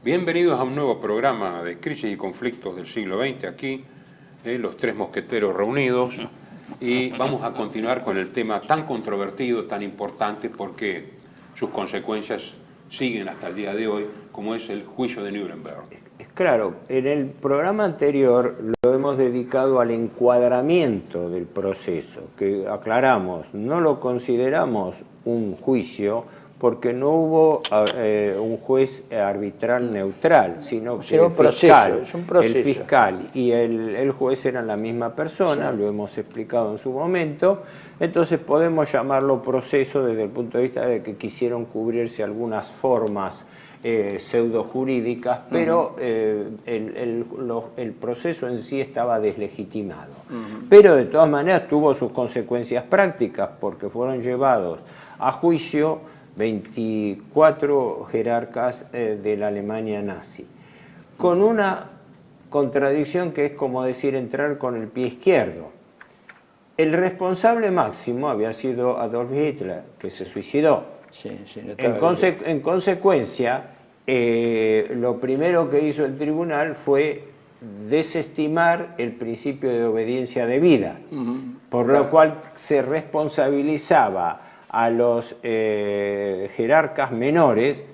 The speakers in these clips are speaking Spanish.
Bienvenidos a un nuevo programa de Crisis y Conflictos del siglo XX aquí, los tres mosqueteros reunidos, y vamos a continuar con el tema tan controvertido, tan importante, porque sus consecuencias siguen hasta el día de hoy, como es el juicio de Nuremberg. Claro, en el programa anterior lo hemos dedicado al encuadramiento del proceso, que aclaramos, no lo consideramos un juicio porque no hubo un juez arbitral neutral, sino que el fiscal y el juez eran la misma persona, sí. Lo hemos explicado en su momento, entonces podemos llamarlo proceso desde el punto de vista de que quisieron cubrirse algunas formas pseudo jurídicas, pero el proceso en sí estaba deslegitimado. Pero de todas maneras tuvo sus consecuencias prácticas, porque fueron llevados a juicio 24 jerarcas de la Alemania nazi, con una contradicción que es como decir entrar con el pie izquierdo. El responsable máximo había sido Adolf Hitler, que se suicidó. Sí, en consecuencia, lo primero que hizo el tribunal fue desestimar el principio de obediencia debida, por lo cual se responsabilizaba a los jerarcas menores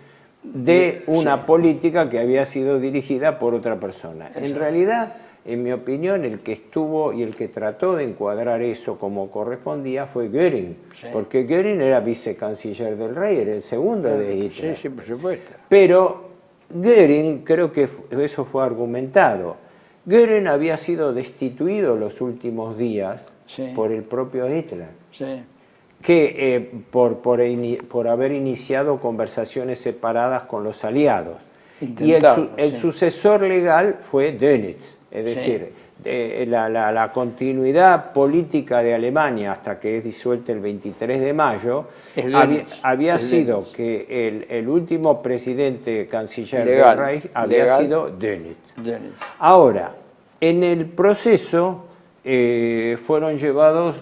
de una política que había sido dirigida por otra persona. En realidad, en mi opinión, el que estuvo y el que trató de encuadrar eso como correspondía fue Göring, porque Göring era vicecanciller del rey, era el segundo de Hitler. Sí, por supuesto. Pero Göring, creo que eso fue argumentado, Göring había sido destituido los últimos días por el propio Hitler, que por haber iniciado conversaciones separadas con los aliados. Y el sucesor legal fue Dönitz. Es decir, la continuidad política de Alemania hasta que es disuelta el 23 de mayo había sido que el último presidente canciller del Reich había sido Dönitz. Ahora, en el proceso fueron llevados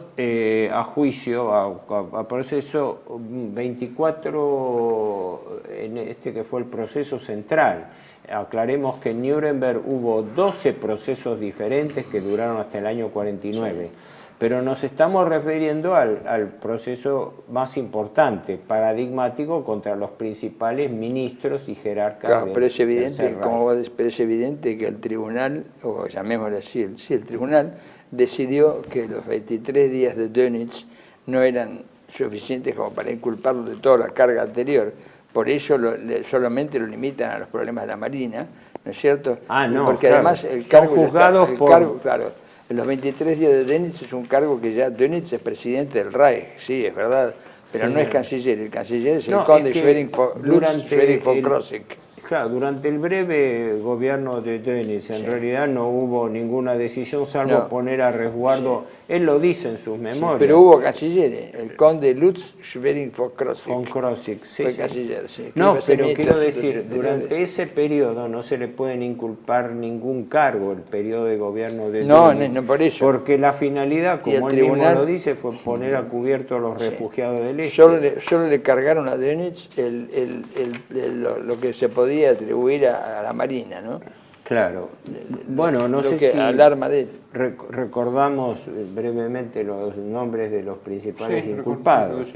a juicio, a proceso 24, en este que fue el proceso central. Aclaremos que en Nuremberg hubo 12 procesos diferentes que duraron hasta el año 49, pero nos estamos refiriendo al proceso más importante, paradigmático, contra los principales ministros y jerarcas pero es evidente, pero es evidente que el tribunal, o llamémoslo así, el tribunal decidió que los 23 días de Dönitz no eran suficientes como para inculparlo de toda la carga anterior. Por eso solamente lo limitan a los problemas de la Marina, ¿no es cierto? Porque además el cargo, claro, en los 23 días de Dönitz es un cargo que ya Dönitz es presidente del Reich, sí, es verdad, pero no es canciller, el canciller es el conde Schwerin von Krosigk. Claro, durante el breve gobierno de Dönitz en realidad no hubo ninguna decisión salvo poner a resguardo, él lo dice en sus memorias. Pero hubo cancilleres, el conde Lutz Schwerin von Krosigk fue canciller, No, pero quiero decir, durante ese periodo no se le pueden inculpar ningún cargo, el periodo de gobierno de Dönitz. No, por eso. Porque la finalidad, como él mismo lo dice, fue poner a cubierto a los refugiados del este. Solo le cargaron a Dönitz lo que se podía atribuir a la Marina, ¿no? Claro. Bueno, no sé si al arma de él. Recordamos brevemente los nombres de los principales inculpados.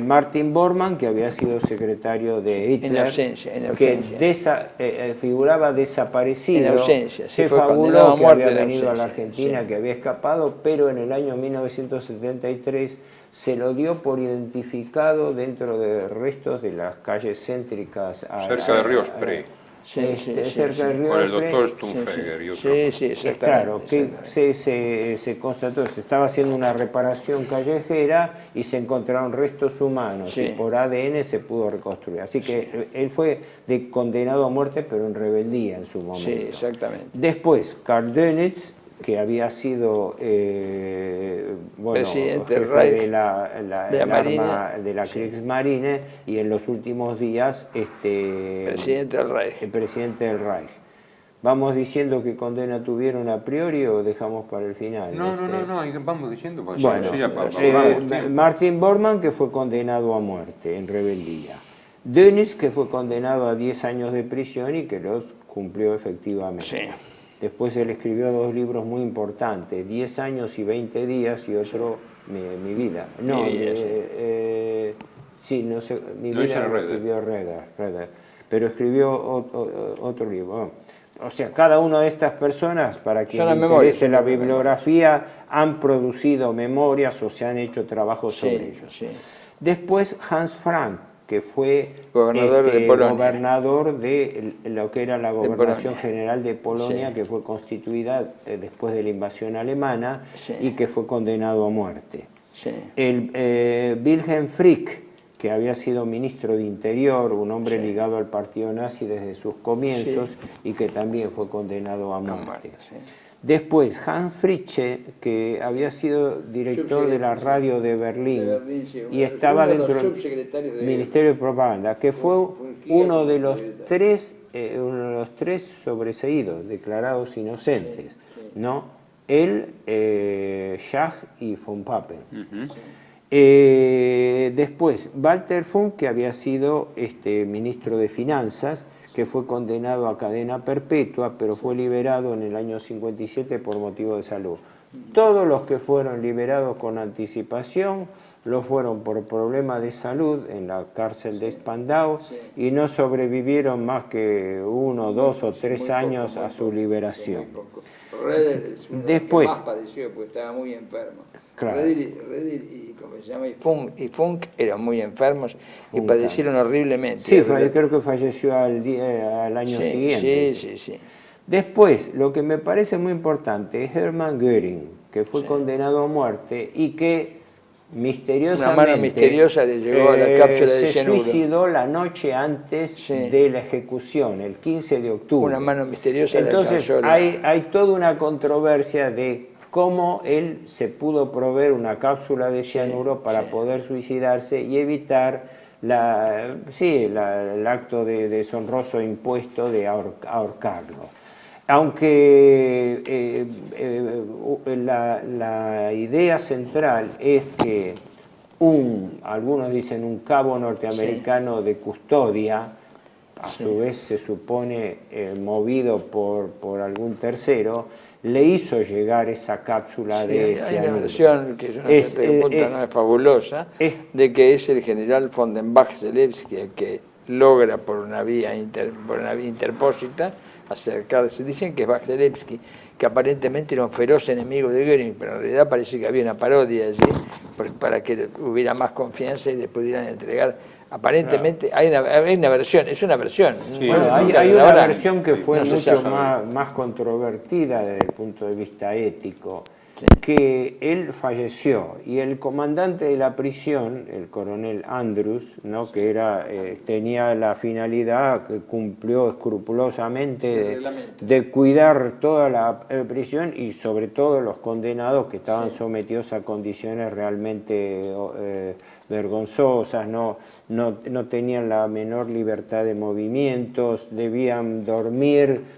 Martin Bormann, que había sido secretario de Hitler, en ausencia. Que figuraba desaparecido. En ausencia. Se fabuló que había venido a la Argentina, que había escapado, pero en el año 1973 se lo dio por identificado dentro de restos de las calles céntricas. Cerca de Ríos Pre. Cerca de Ríos Por el doctor Stumfeger y otro. Exactamente. Claro, que se constató, se estaba haciendo una reparación callejera y se encontraron restos humanos y por ADN se pudo reconstruir. Así que él fue condenado a muerte, pero en rebeldía en su momento. Sí, exactamente. Después, Karl Dönitz, que había sido presidente jefe de la Kriegsmarine y en los últimos días presidente del Reich. El presidente del Reich. ¿Vamos diciendo qué condena tuvieron a priori o dejamos para el final? No, vamos diciendo. Pues, bueno, Martin Bormann, que fue condenado a muerte en rebeldía. Dönitz, que fue condenado a 10 años de prisión y que los cumplió efectivamente. Sí. Después él escribió 2 libros muy importantes, 10 años y 20 días y otro, Mi vida. No, Mi vida, sí, no sé, Mi No, vida ese lo era escribió Reder, pero escribió otro libro. Bueno, o sea, cada una de estas personas, para quien le interese la bibliografía, han producido memorias o se han hecho trabajos sobre ellos. Sí. Después Hans Frank, que fue Gobernador de Polonia. gobernador de lo que era la gobernación Polonia. general de Polonia, Sí. que fue constituida después de la invasión alemana, Sí. y que fue condenado a muerte. Sí. El Wilhelm Frick, que había sido ministro de Interior, un hombre Sí. ligado al partido nazi desde sus comienzos, y que también fue condenado a muerte. Sí. Después, Hans Fritzsche, que había sido director de la radio de Berlín, sí, y estaba uno de los dentro del subsecretarios de Ministerio de Propaganda, que fue uno de los tres sobreseídos, declarados inocentes, ¿no? Él, Schach y von Papen. Después, Walter Funk, que había sido ministro de Finanzas, que fue condenado a cadena perpetua, pero fue liberado en el año 57 por motivo de salud. Todos los que fueron liberados con anticipación lo fueron por problemas de salud en la cárcel de Spandau y no sobrevivieron más que 1, 2 o 3 años a su liberación. Reder es uno Después, de los que más padeció porque estaba muy enfermo. Claro. Reder y ¿cómo se llama? Y Funk eran muy enfermos y Funk padecieron horriblemente. Sí, creo que falleció al año siguiente. Sí. Después, lo que me parece muy importante es Hermann Göring, que fue condenado a muerte y que misteriosamente una mano misteriosa le llegó a la cápsula de cianuro. Se suicidó la noche antes de la ejecución, el 15 de octubre. Una mano misteriosa. Entonces hay toda una controversia de cómo él se pudo proveer una cápsula de cianuro para poder suicidarse y evitar el acto de deshonroso impuesto de ahorcarlo. Aunque la idea central es que algunos dicen un cabo norteamericano de custodia, a su vez se supone movido por algún tercero, le hizo llegar esa cápsula de cianuro. Hay una versión que yo no es fabulosa, de que es el general von den Bach-Zelewski el que logra por una vía interpósita acercarse. Dicen que es Bach-Zelewski, que aparentemente era un feroz enemigo de Göring, pero en realidad parece que había una parodia allí para que hubiera más confianza y le pudieran entregar. Aparentemente hay una versión, es una versión. Sí, bueno, hay una versión que fue mucho más controvertida desde el punto de vista ético, que él falleció y el comandante de la prisión, el coronel Andrews, ¿no? Que tenía la finalidad, que cumplió escrupulosamente de cuidar toda la prisión y sobre todo los condenados que estaban sometidos a condiciones realmente vergonzosas, no tenían la menor libertad de movimientos, debían dormir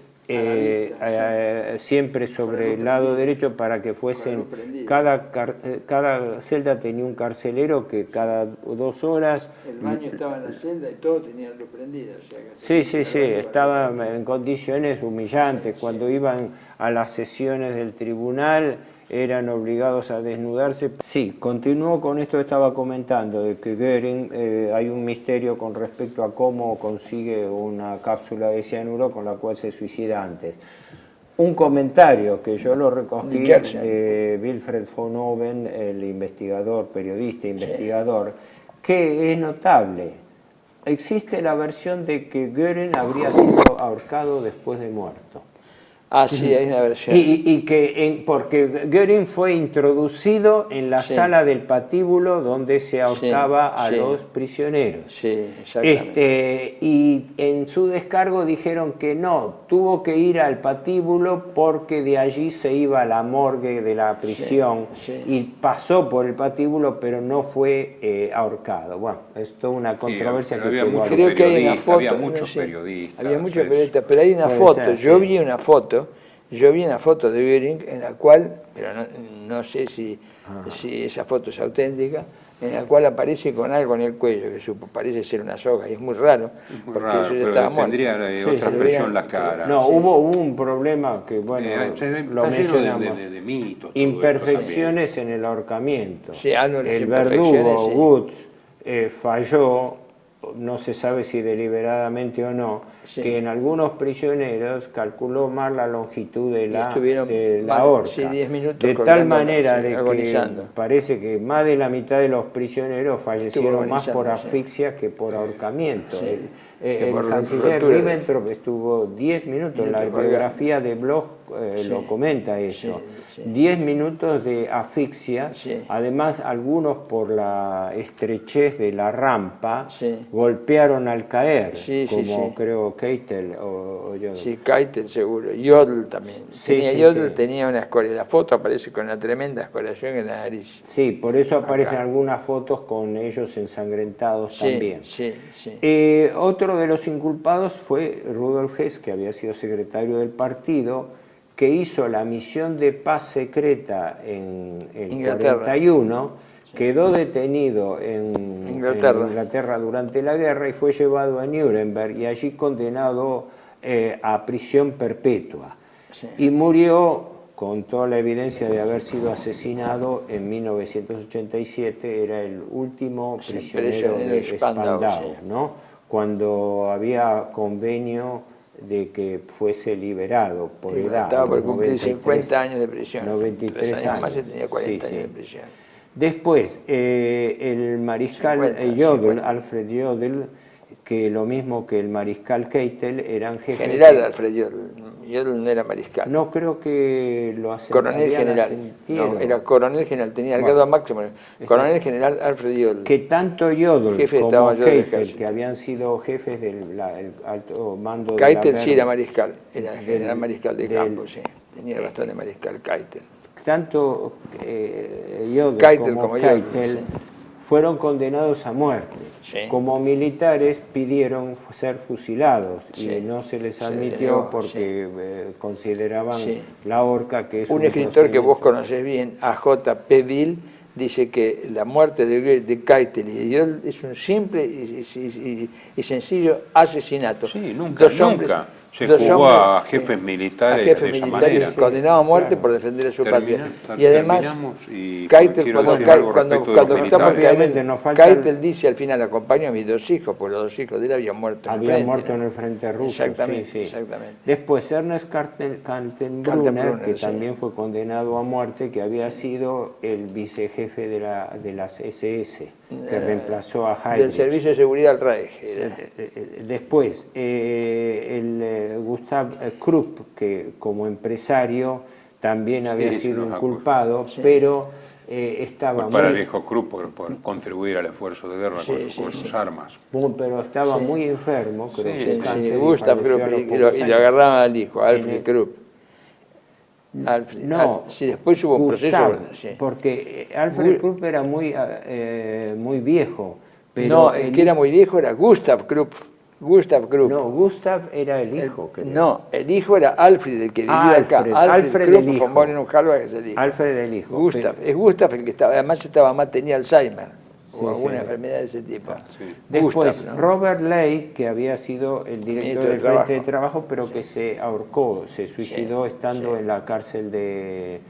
siempre sobre el lado derecho para que fuesen, cada celda tenía un carcelero que cada 2 horas... El baño estaba en la celda y todo tenía luz prendida. O sea, sí, estaba en condiciones humillantes. Cuando iban a las sesiones del tribunal eran obligados a desnudarse. Sí, continuó con esto que estaba comentando, de que Göring, hay un misterio con respecto a cómo consigue una cápsula de cianuro con la cual se suicida antes. Un comentario que yo lo recogí de Wilfred von Oven, el investigador, periodista investigador, que es notable. Existe la versión de que Göring habría sido ahorcado después de muerto. Ah, sí, hay una versión. Porque Göring fue introducido en la sala del patíbulo donde se ahorcaba a los prisioneros. Sí, exactamente. Y en su descargo dijeron que no, tuvo que ir al patíbulo porque de allí se iba a la morgue de la prisión y pasó por el patíbulo, pero no fue ahorcado. Bueno, es toda una controversia que quedó. Creo que hay una foto. Había muchos periodistas. Había muchos periodistas, pero hay una foto. Yo vi una foto de Göring en la cual, pero no sé si esa foto es auténtica, en la cual aparece con algo en el cuello, que parece ser una soga, y es muy raro, Muy porque raro, eso ya pero estaba muerto. tendría Sí, otra se presión en hubiera- la cara. No, Sí. hubo un problema que, bueno, Está lo lleno mencionamos. de mitos. todo esto Imperfecciones en el ahorcamiento. Sí, algo de las El imperfecciones, verdugo sí. Woods falló, no se sabe si deliberadamente o no, Sí. que en algunos prisioneros calculó mal la longitud de Y la estuvieron más, horca. sí, 10 minutos De tal colgándola, manera sí, de que agonizando. parece que más de la mitad de los prisioneros fallecieron más por agonizando, sí. asfixia que por ahorcamiento. Sí. El, Que por canciller rotura de- Ribbentrop estuvo 10 minutos, la Minutos biografía de Bloch Sí. lo comenta eso. Sí, sí. 10 minutos de asfixia, Sí. además algunos por la estrechez de la rampa Sí. golpearon al caer, Sí, sí, como sí. creo Keitel o yo. Sí, Keitel seguro. Jodl también. Sí, Tenía, sí, Jodl sí. tenía una escoria. La foto aparece con una tremenda escoriación en la nariz. Sí, por eso aparecen Acá. algunas fotos con ellos ensangrentados Sí, también. sí, sí. Otro de los inculpados fue Rudolf Hess, que había sido secretario del partido, que hizo la misión de paz secreta en el Inglaterra. 41, quedó detenido en Inglaterra durante la guerra y fue llevado a Nuremberg y allí condenado a prisión perpetua. Sí. Y murió con toda la evidencia de haber sido asesinado en 1987, era el último Sí, prisionero prisionero de de Spandau, Spandau, sí. ¿no? Cuando había convenio de que fuese liberado por edad. Estaba por los cumplir 93, 50 años de prisión. 93 3 años más y años. tenía 40 Sí, años sí. de prisión. Después, el mariscal 50, Jodl, 50. Alfred Jodl, que lo mismo que el mariscal Keitel, eran jefes... General de- Alfred Jodl. Jodl no era mariscal. No creo que lo Coronel asentarían, general. ascendieron. No, era coronel general. Tenía el Bueno, grado máximo. Coronel general Alfred Jodl. Que tanto Jodl Jefe de Estado como Mayor del Keitel, Ejército. que habían sido jefes del el alto mando de Keitel la sí era Wehrmacht, mariscal. Era general mariscal de del- campo, sí. Tenía el bastón de mariscal Keitel. tanto Jodl Keitel como como Jodl, Keitel sí. fueron condenados a muerte. Sí. Como militares pidieron ser fusilados Sí. y no se les Se admitió denegó, porque consideraban Sí. la horca que es Un escritor que vos procedimiento. conocés bien, A.J. Pedil, dice que la muerte de Keitel y de Jodl es un simple y sencillo asesinato. Sí, nunca se dos jugó hombres, a jefes militares a jefes de esa militares manera. condenados a muerte Claro. por defender a su patria. Terminamos Y además, y Keitel, quiero cuando decir algo cuando respecto de los está por militares. caer, Obviamente nos falta Keitel dice al final, acompaño a mis 2 hijos, porque los 2 hijos de él habían muerto en el Había frente, muerto ¿no? en el frente ruso. Exactamente, sí, sí. exactamente. Después Ernest Kaltenbrunner, Kaltenbrunner, que sí. también fue condenado a muerte, que había sido el vicejefe de las SS, que reemplazó a Heydrich. Del Servicio de Seguridad del Reich. era. Después, Gustav Krupp, que como empresario también había Sí, sido los inculpado, Sí. pero estaba Para el muy, viejo Krupp por contribuir al esfuerzo de guerra Sí, con sí, sus sí. armas. pero estaba Sí. muy enfermo, creo Sí, que sí, cáncer, y Gustav falleció Krupp, a los y pocos lo años. agarraban al hijo, En Alfred el- Krupp. Alfred, No, sí, después hubo un Gustav, proceso. Sí. porque Alfred Krupp era muy viejo, pero No, el que era muy viejo era Gustav Krupp. Gustav Krupp. No, Gustav era el hijo, creo. No, el hijo era Alfred, el que vivía acá. Alfred Krupp el hijo. von Bohlen-Halbach es el hijo. Alfred el hijo. Gustav, es Gustav el que estaba, además estaba más, tenía Alzheimer Sí, o alguna sí. enfermedad de ese tipo. Sí. Después, Gustav, ¿no? Robert Ley, que había sido el director Ministro del del Frente de Trabajo. Trabajo, pero que se ahorcó, se suicidó estando sí. en la cárcel de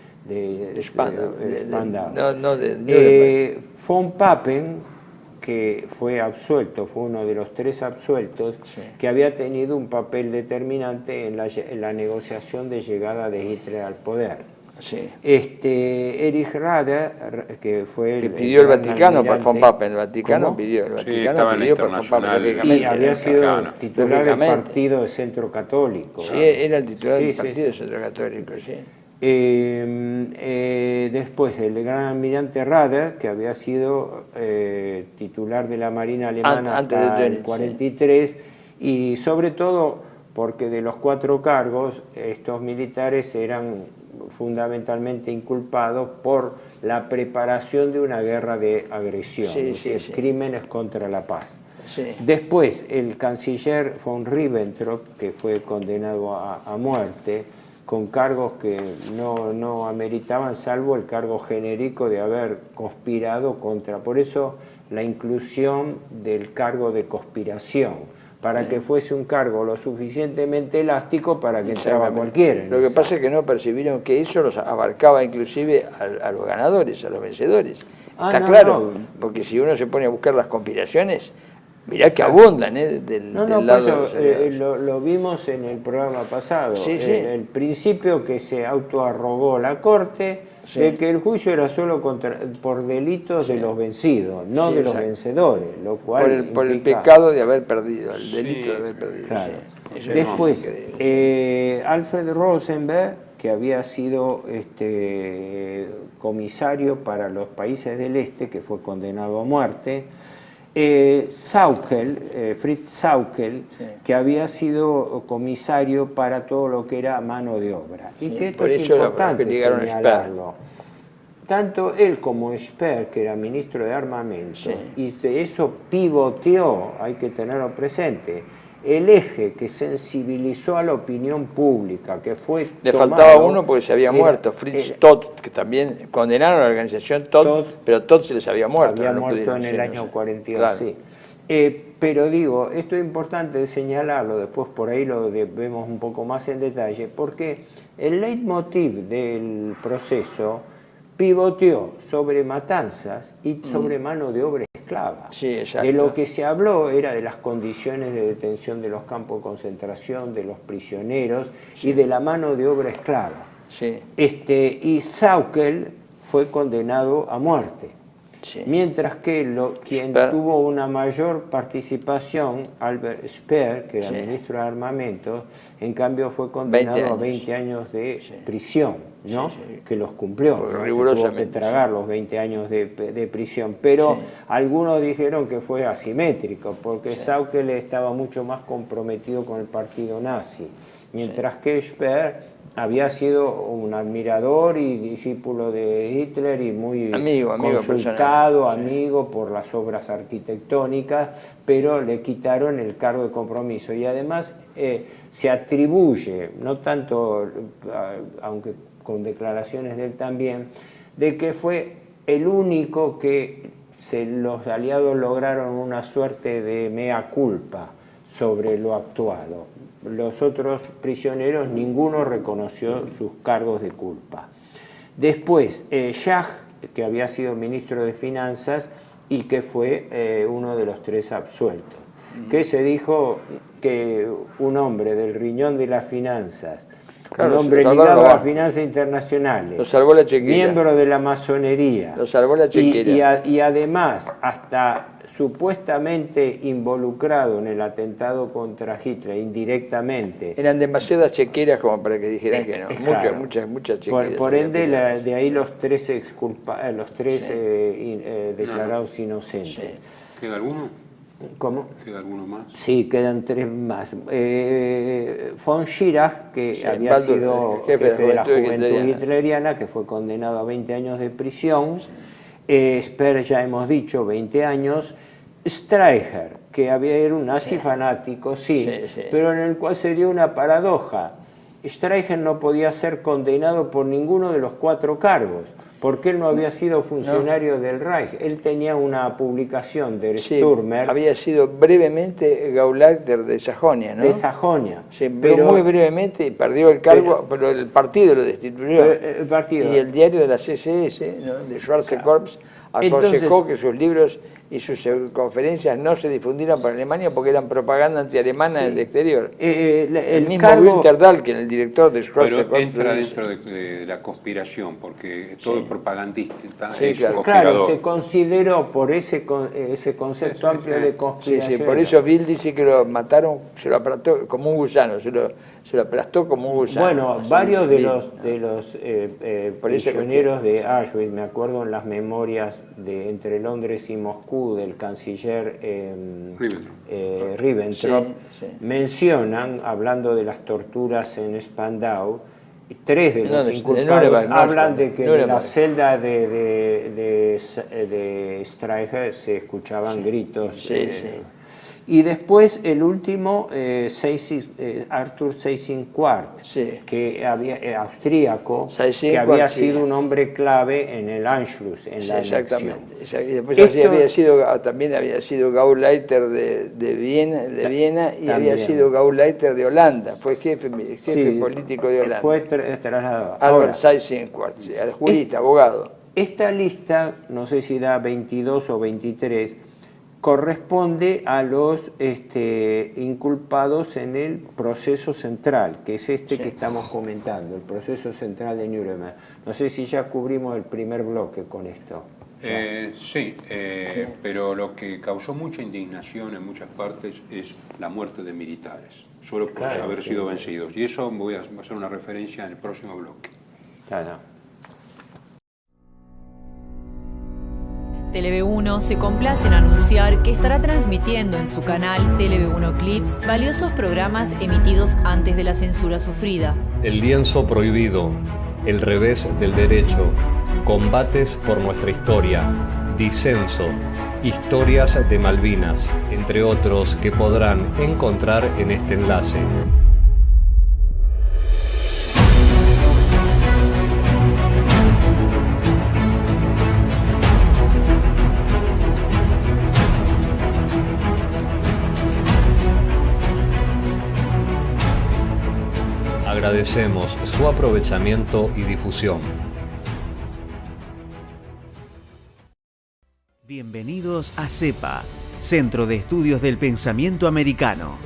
Spandau, Spandau. no, de Nuremberg. Von Papen, que fue absuelto, fue uno de los 3 absueltos, Sí. que había tenido un papel determinante en la negociación de llegada de Hitler al poder. Sí. Erich Rader, que fue Que pidió el gran Vaticano por almirante. von Papen. El Vaticano ¿Cómo? pidió, el Sí, Vaticano estaba en la pidió por von Papen, internacional. lógicamente. Y había era- sido Vaticano. titular del Lógicamente. partido de Centro Católico. Sí, era el titular Sí, del sí, partido sí. Centro Católico, sí. Después el gran almirante Rader, que había sido titular de la Marina Alemana Antes de hasta el Dönitz, 43, y sobre todo porque de los 4 cargos, estos militares eran fundamentalmente inculpados por la preparación de una guerra de agresión, Sí, es decir, sí, sí. crímenes contra la paz. Sí. Después, el canciller von Ribbentrop, que fue condenado a muerte, con cargos que no ameritaban, salvo el cargo genérico de haber conspirado contra. Por eso la inclusión del cargo de conspiración, para que fuese un cargo lo suficientemente elástico para que entraba cualquiera. Lo que pasa es que no percibieron que eso los abarcaba inclusive a los ganadores, a los vencedores. Está claro, porque si uno se pone a buscar las conspiraciones, mirá que abundan del lado de los lo vimos en el programa pasado. Sí, sí. El principio que se autoarrogó la Corte de que el juicio era solo por delitos de los vencidos, no de los vencedores, lo cual por el pecado de haber perdido, el delito de haber perdido. Claro. Sí. Después, Alfred Rosenberg, que había sido comisario para los países del Este, que fue condenado a muerte. Sauckel, Fritz Sauckel, que había sido comisario para todo lo que era mano de obra. Y que esto es importante señalarlo. Tanto él como Speer, que era ministro de Armamentos, y eso pivoteó, hay que tenerlo presente, el eje que sensibilizó a la opinión pública, que fue Le faltaba uno porque se había muerto, Fritz Todt, que también condenaron a la organización Todt, pero Todt se les había muerto. Había muerto en el año 42, claro. Sí. Pero digo, esto es importante señalarlo, después por ahí lo vemos un poco más en detalle, porque el leitmotiv del proceso pivoteó sobre matanzas y sobre mano de obra esclava. Sí, exacto. De lo que se habló era de las condiciones de detención de los campos de concentración, de los prisioneros y de la mano de obra esclava. Sí. Y Sauckel fue condenado a muerte. Sí. Mientras que quien tuvo una mayor participación, Albert Speer, que era ministro de Armamentos, en cambio fue condenado a 20 años de prisión, ¿no? Que los cumplió, ¿no? Se tuvo que tragar los 20 años de prisión, pero algunos dijeron que fue asimétrico, porque Sauckel estaba mucho más comprometido con el partido nazi, mientras que Speer había sido un admirador y discípulo de Hitler y muy consultado, amigo por las obras arquitectónicas, pero le quitaron el cargo de compromiso. Y además se atribuye, no tanto, aunque con declaraciones de él también, de que fue el único que los aliados lograron una suerte de mea culpa sobre lo actuado. Los otros prisioneros, ninguno reconoció sus cargos de culpa. Después, Schach, que había sido ministro de Finanzas y que fue uno de los 3 absueltos, que se dijo que un hombre del riñón de las finanzas, un hombre ligado a las finanzas internacionales, lo salvó la chequera, miembro de la masonería, lo salvó la chequera. Y además hasta supuestamente involucrado en el atentado contra Hitler indirectamente. Eran demasiadas chequeras como para que dijeran que no. Claro. Muchas chequeras. Por ende, de ahí los 3 declarados inocentes. ¿Queda alguno? ¿Cómo? ¿Queda alguno más? Sí, quedan 3 más. Von Schirach, que había sido jefe de la Juventud Hitleriana, que fue condenado a 20 años de prisión. Speer, ya hemos dicho, 20 años. Streicher, que era un nazi fanático, pero en el cual se dio una paradoja. Streicher no podía ser condenado por ninguno de los 4 cargos, porque él no había sido funcionario del Reich. Él tenía una publicación de Sturmer. Había sido brevemente Gauleiter de Sajonia, ¿no? De Sajonia. Sí, pero muy brevemente, perdió el cargo, pero el partido lo destituyó. El partido. Y el diario de la CSS, ¿no? De Schwarze Korps, aconsejó que sus libros y sus conferencias no se difundieran por Alemania porque eran propaganda antialemana en el exterior. El mismo Winterdahl, que era el director de Schwarze Korps. Pero entra dentro de la conspiración, porque todo es propagandista. Claro, se consideró por ese concepto amplio de conspiración. Por eso Bill dice que lo mataron, se lo aplastó como un gusano, se lo aplastó como un gusano. Bueno, varios de los prisioneros de Auschwitz, me acuerdo en las memorias de entre Londres y Moscú, del canciller Ribbentrop, mencionan, hablando de las torturas en Spandau, 3 de los inculpados hablan de que en la celda de Streicher se escuchaban gritos. Y después el último, Arthur Seyss-Inquart, Sí. que austríaco, Seyss-Inquart, que había sí. sido un hombre clave en el Anschluss, en Sí, la anexión. exactamente. Y después Esto- también había sido Gauleiter de Viena y había también. sido Gauleiter de Holanda. Fue jefe Sí, político de Holanda. fue trasladado. Albert Ahora, Seyss-Inquart, sí, jurista, abogado. esta lista, no sé si da 22 o 23, corresponde a los inculpados en el proceso central, que es este que estamos comentando, el proceso central de Nuremberg. No sé si ya cubrimos el primer bloque con esto. Sí, pero lo que causó mucha indignación en muchas partes es la muerte de militares, solo por Claro, haber sí. sido vencidos. Y eso voy a hacer una referencia en el próximo bloque. Claro. TLV1 se complace en anunciar que estará transmitiendo en su canal TLV1 Clips valiosos programas emitidos antes de la censura sufrida. El lienzo prohibido, el revés del derecho, combates por nuestra historia, disenso, historias de Malvinas, entre otros que podrán encontrar en este enlace. Agradecemos su aprovechamiento y difusión. Bienvenidos a CEPA, Centro de Estudios del Pensamiento Americano.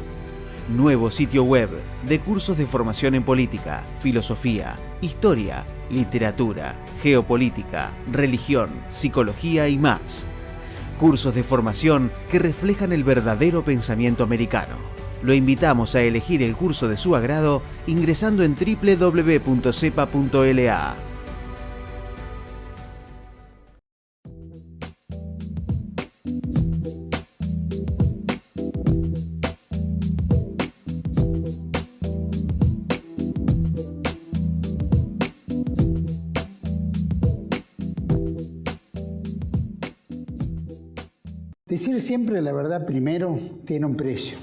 Nuevo sitio web de cursos de formación en política, filosofía, historia, literatura, geopolítica, religión, psicología y más. Cursos de formación que reflejan el verdadero pensamiento americano. Lo invitamos a elegir el curso de su agrado ingresando en www.cepa.la. Decir siempre la verdad primero tiene un precio.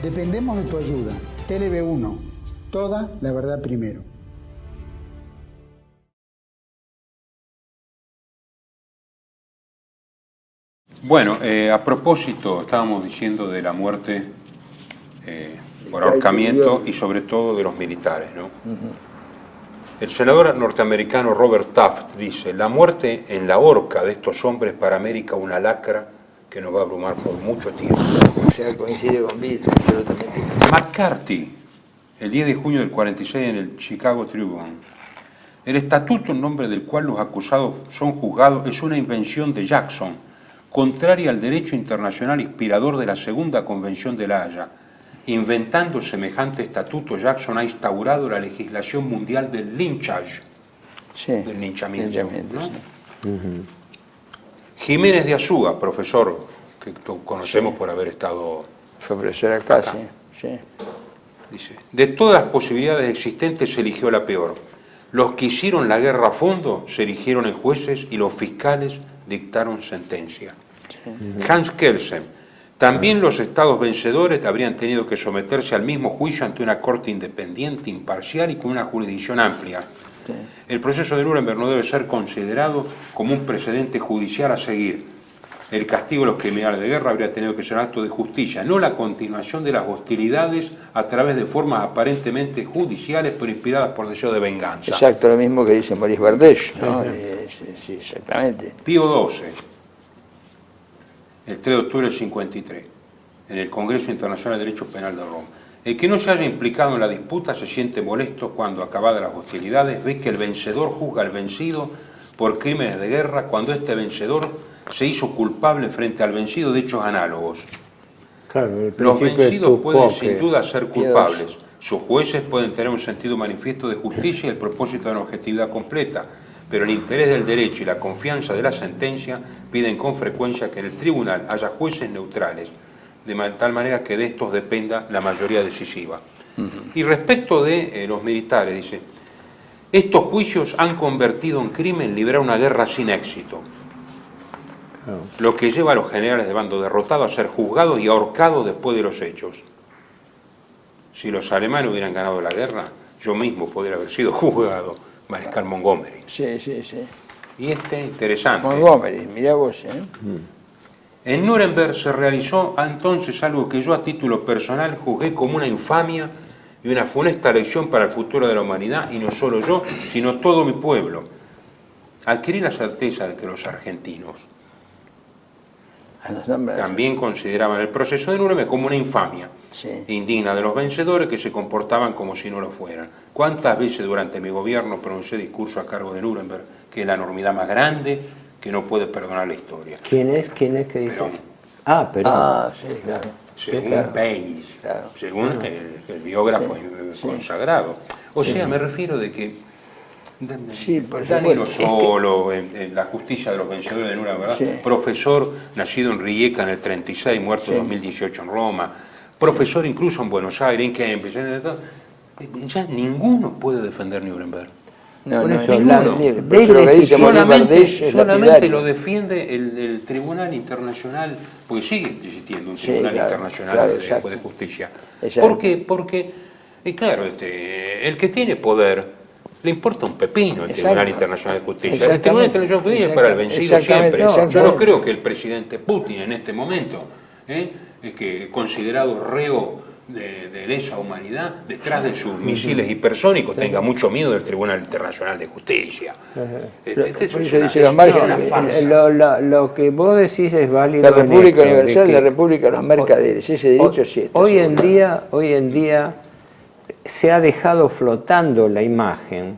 Dependemos de tu ayuda. TLV1, toda la verdad primero. Bueno, a propósito, estábamos diciendo de la muerte por ahorcamiento y sobre todo de los militares, ¿no? El senador norteamericano Robert Taft dice: la muerte en la horca de estos hombres para América una lacra que nos va a abrumar por mucho tiempo. O sea, coincide con Bill, absolutamente. McCarthy, el 10 de junio del 46 en el Chicago Tribune. El estatuto en nombre del cual los acusados son juzgados es una invención de Jackson, contraria al derecho internacional inspirador de la Segunda Convención de La Haya. Inventando semejante estatuto, Jackson ha instaurado la legislación mundial del lynchage, Sí, del linchamiento. ¿No? sí. Jiménez de Azúa, profesor que conocemos por haber estado... Fue profesor acá, Acá. sí. Dice, de todas las posibilidades existentes se eligió la peor. Los que hicieron la guerra a fondo se erigieron en jueces y los fiscales dictaron sentencia. Hans Kelsen, también los estados vencedores habrían tenido que someterse al mismo juicio ante una corte independiente, imparcial y con una jurisdicción amplia. El proceso de Nuremberg no debe ser considerado como un precedente judicial a seguir. El castigo de los criminales de guerra habría tenido que ser un acto de justicia, no la continuación de las hostilidades a través de formas aparentemente judiciales, pero inspiradas por deseo de venganza. Exacto, lo mismo que dice Maurice Bardèche, ¿no? Sí, exactamente. Pío XII, el 3 de octubre del 53, en el Congreso Internacional de Derecho Penal de Roma. El que no se haya implicado en la disputa se siente molesto cuando, acabadas las hostilidades, ve que el vencedor juzga al vencido por crímenes de guerra cuando este vencedor se hizo culpable frente al vencido de hechos análogos. Claro, Los vencidos pueden sin sin duda ser culpables. Sus jueces pueden tener un sentido manifiesto de justicia y el propósito de una objetividad completa, pero el interés del derecho y la confianza de la sentencia piden con frecuencia que en el tribunal haya jueces neutrales, de tal manera que de estos dependa la mayoría decisiva. Y respecto de los militares, dice, estos juicios han convertido en crimen librar una guerra sin éxito. lo que lleva a los generales de bando derrotados a ser juzgados y ahorcados después de los hechos. Si los alemanes hubieran ganado la guerra, yo mismo podría haber sido juzgado, Mariscal Montgomery. Sí, sí, sí. Y interesante. Montgomery, mirá vos, En Nuremberg se realizó entonces algo que yo a título personal juzgué como una infamia y una funesta lección para el futuro de la humanidad, y no solo yo, sino todo mi pueblo. Adquirí la certeza de que los argentinos también consideraban el proceso de Nuremberg como una infamia, indigna de los vencedores que se comportaban como si no lo fueran. ¿Cuántas veces durante mi gobierno pronuncié discurso a cargo de Nuremberg, que es la enormidad más grande que no puede perdonar la historia? ¿Quién es que dice? Perón. Perón. Sí, claro. Según Page, según el biógrafo consagrado. O sea, me refiero de que Danilo Solo, en La justicia de los vencedores de Nuremberg, profesor nacido en Rijeka en el 36, muerto en 2018 en Roma, profesor incluso en Buenos Aires, en Cambridge, ya ninguno puede defender Nuremberg. Solamente lo defiende el Tribunal Internacional, porque sigue existiendo un Tribunal Internacional de Justicia. ¿Por qué? Porque, claro, el que tiene poder le importa un pepino el Tribunal Internacional de Justicia. El Tribunal Internacional de Justicia es para el vencido siempre. Yo no creo que el presidente Putin en este momento, que considerado reo de lesa humanidad, detrás de sus misiles hipersónicos, tenga mucho miedo del Tribunal Internacional de Justicia. Lo que vos decís es válido. La República Universal, la República de los Mercaderes, ese dicho sí está. Hoy en día se ha dejado flotando la imagen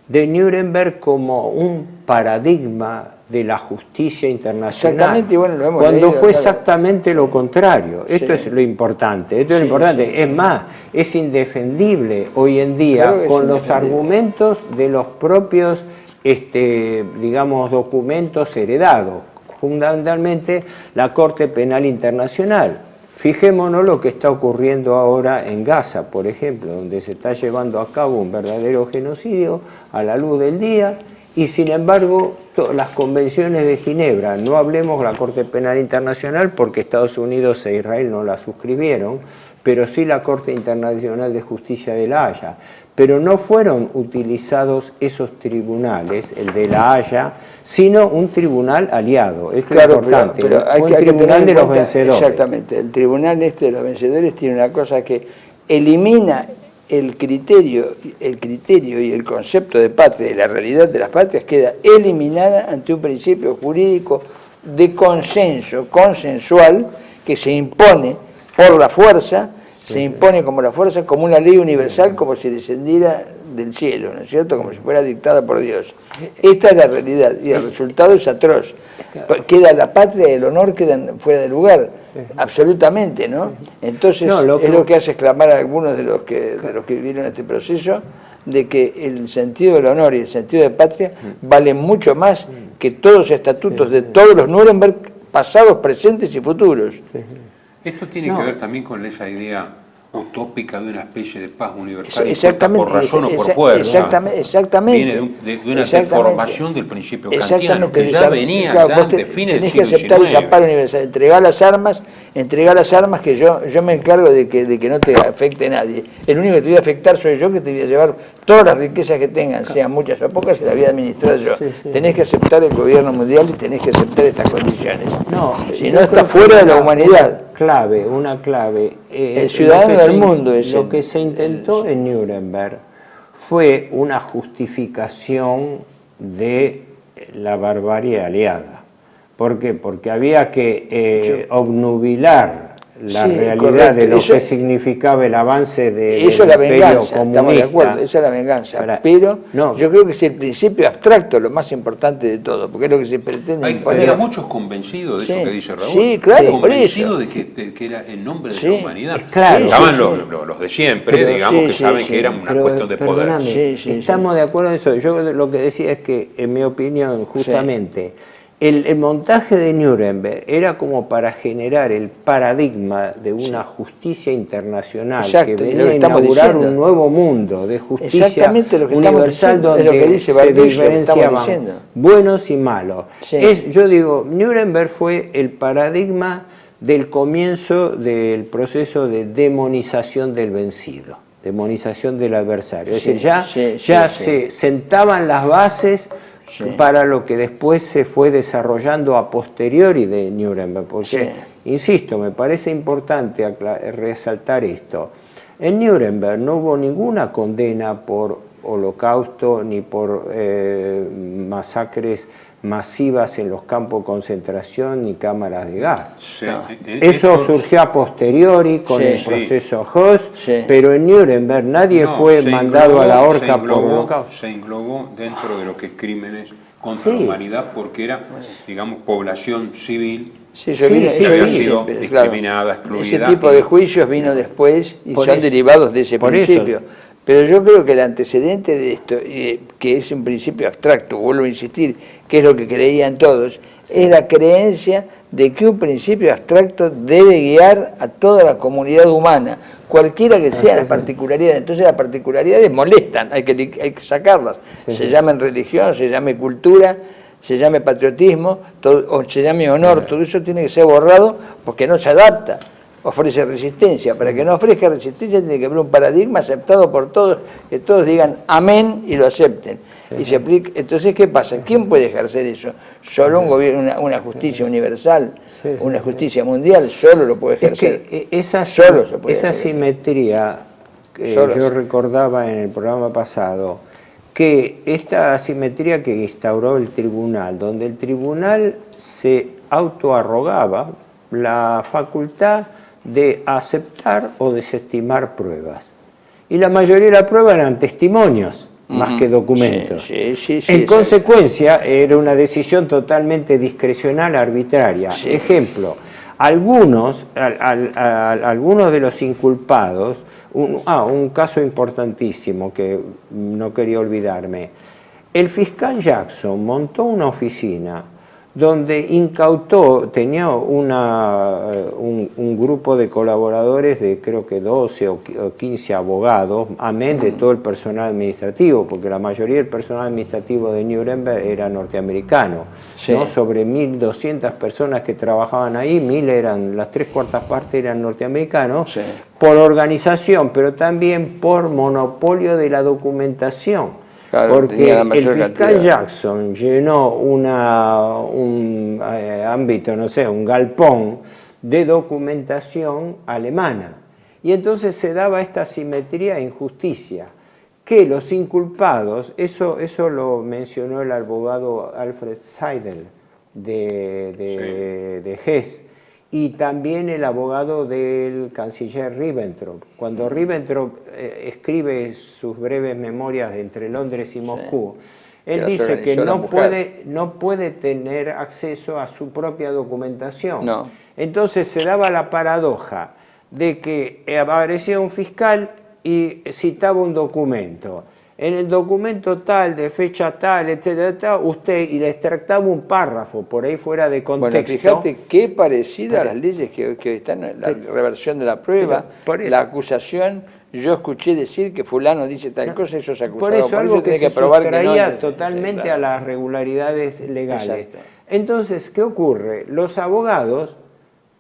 de Nuremberg como un paradigma de la justicia internacional, exactamente, bueno, lo hemos cuando leído, fue exactamente lo contrario. Esto es lo importante, es más, es indefendible hoy en día con los argumentos de los propios digamos, documentos heredados, fundamentalmente la Corte Penal Internacional. Fijémonos lo que está ocurriendo ahora en Gaza, por ejemplo, donde se está llevando a cabo un verdadero genocidio a la luz del día, y sin embargo las convenciones de Ginebra, no hablemos de la Corte Penal Internacional porque Estados Unidos e Israel no la suscribieron, pero sí la Corte Internacional de Justicia de La Haya, pero no fueron utilizados esos tribunales, el de La Haya, sino un tribunal aliado. Esto es importante, pero hay un que tribunal de los vencedores. Exactamente, el tribunal de los vencedores tiene una cosa que elimina el criterio y el concepto de patria y la realidad de las patrias queda eliminada ante un principio jurídico de consensual, que se impone por la fuerza, se impone como la fuerza, como una ley universal, como si descendiera del cielo, ¿no es cierto?, como si fuera dictada por Dios. Esta es la realidad y el resultado es atroz. Queda la patria y el honor quedan fuera de lugar, absolutamente, ¿no? Entonces es lo que hace exclamar a algunos de los que vivieron este proceso, de que el sentido del honor y el sentido de patria valen mucho más que todos los estatutos de todos los Nuremberg, pasados, presentes y futuros. Esto tiene que ver también con esa idea utópica de una especie de paz universal exactamente, por razón o por fuerza. Exactamente. Viene de una deformación del principio kantiano que ya venía de fines del siglo XIX. Tenés que aceptar esa paz universal, entregar las armas que yo me encargo de que no te afecte nadie. El único que te voy a afectar soy yo, que te voy a llevar todas las riquezas que tengan, sean muchas o pocas, y las voy a administrar yo. Tenés que aceptar el gobierno mundial y tenés que aceptar estas condiciones. Si no, está fuera de la humanidad. Una clave. El ciudadano del mundo es lo que se intentó en Nuremberg fue una justificación de la barbarie aliada. ¿Por qué? Porque había que obnubilar la realidad de lo que significaba el avance del imperio comunista. Estamos de acuerdo, esa es la venganza. Pero yo creo que es el principio abstracto lo más importante de todo, porque es lo que se pretende imponer. Hay muchos convencidos de eso que dice Raúl. Sí, claro, convencidos de que era en nombre de la humanidad. Claro, estaban los de siempre, digamos, que saben que era una cuestión de poder. Estamos de acuerdo en eso. Yo lo que decía es que, en mi opinión, justamente, El montaje de Nuremberg era como para generar el paradigma de una justicia internacional. Exacto, que y lo venía que a estamos inaugurar diciendo. un nuevo mundo de justicia Exactamente lo que estamos universal diciendo, es donde lo que dice se Bardisio, lo que diferenciaban estamos diciendo. buenos y malos. Sí. Yo digo, Nuremberg fue el paradigma del comienzo del proceso de demonización del vencido, demonización del adversario. Es decir, ya se sentaban las bases para lo que después se fue desarrollando a posteriori de Nuremberg, porque, insisto, me parece importante resaltar esto. En Nuremberg no hubo ninguna condena por holocausto ni por masacres masivas en los campos de concentración ni cámaras de gas. Eso surgió a posteriori con el proceso Höss, pero en Nuremberg nadie fue mandado a la horca por holocausto. Se englobó dentro de lo que es crímenes contra la humanidad, porque era, digamos, población civil. Había sido discriminada, excluida. Ese tipo de juicios vino después y son derivados de ese principio. Pero yo creo que el antecedente de esto, que es un principio abstracto, vuelvo a insistir, que es lo que creían todos, es la creencia de que un principio abstracto debe guiar a toda la comunidad humana, cualquiera que sea las particularidades. Entonces las particularidades molestan, hay que sacarlas. Se llamen religión, se llame cultura, se llame patriotismo, o se llame honor, todo eso tiene que ser borrado porque no se adapta. Ofrece resistencia. Para que no ofrezca resistencia tiene que haber un paradigma aceptado por todos, que todos digan amén y lo acepten. Y se aplica. Entonces, ¿qué pasa? ¿Quién puede ejercer eso? Solo un gobierno, una justicia universal, una justicia mundial, solo lo puede ejercer. Es que esa simetría, yo recordaba en el programa pasado, que esta asimetría que instauró el tribunal, donde el tribunal se autoarrogaba la facultad de aceptar o desestimar pruebas. Y la mayoría de las pruebas eran testimonios, más que documentos. En consecuencia, era una decisión totalmente discrecional, arbitraria. Ejemplo, algunos de los inculpados, un caso importantísimo que no quería olvidarme, el fiscal Jackson montó una oficina donde incautó, tenía un grupo de colaboradores de creo que 12 o 15 abogados, amén de todo el personal administrativo, porque la mayoría del personal administrativo de Nuremberg era norteamericano, ¿no? Sobre 1.200 personas que trabajaban ahí, 1.000 eran, las 3/4 partes eran norteamericanos, por organización, pero también por monopolio de la documentación. Porque el fiscal Jackson llenó un ámbito, no sé, un galpón de documentación alemana. Y entonces se daba esta simetría e injusticia, que los inculpados, eso lo mencionó el abogado Alfred Seidel de Hess, y también el abogado del canciller Ribbentrop. Cuando Ribbentrop escribe sus breves memorias de entre Londres y Moscú, él dice que no puede tener acceso a su propia documentación. Entonces se daba la paradoja de que aparecía un fiscal y citaba un documento. En el documento tal, de fecha tal, etcétera, usted y le extractaba un párrafo por ahí fuera de contexto. Bueno, fíjate qué parecida a las leyes que están en la reversión de la prueba, la acusación. Yo escuché decir que fulano dice tal cosa y eso es acusado. Por eso algo que tiene se probar sustraía que no, totalmente a las regularidades legales. Entonces, ¿qué ocurre? Los abogados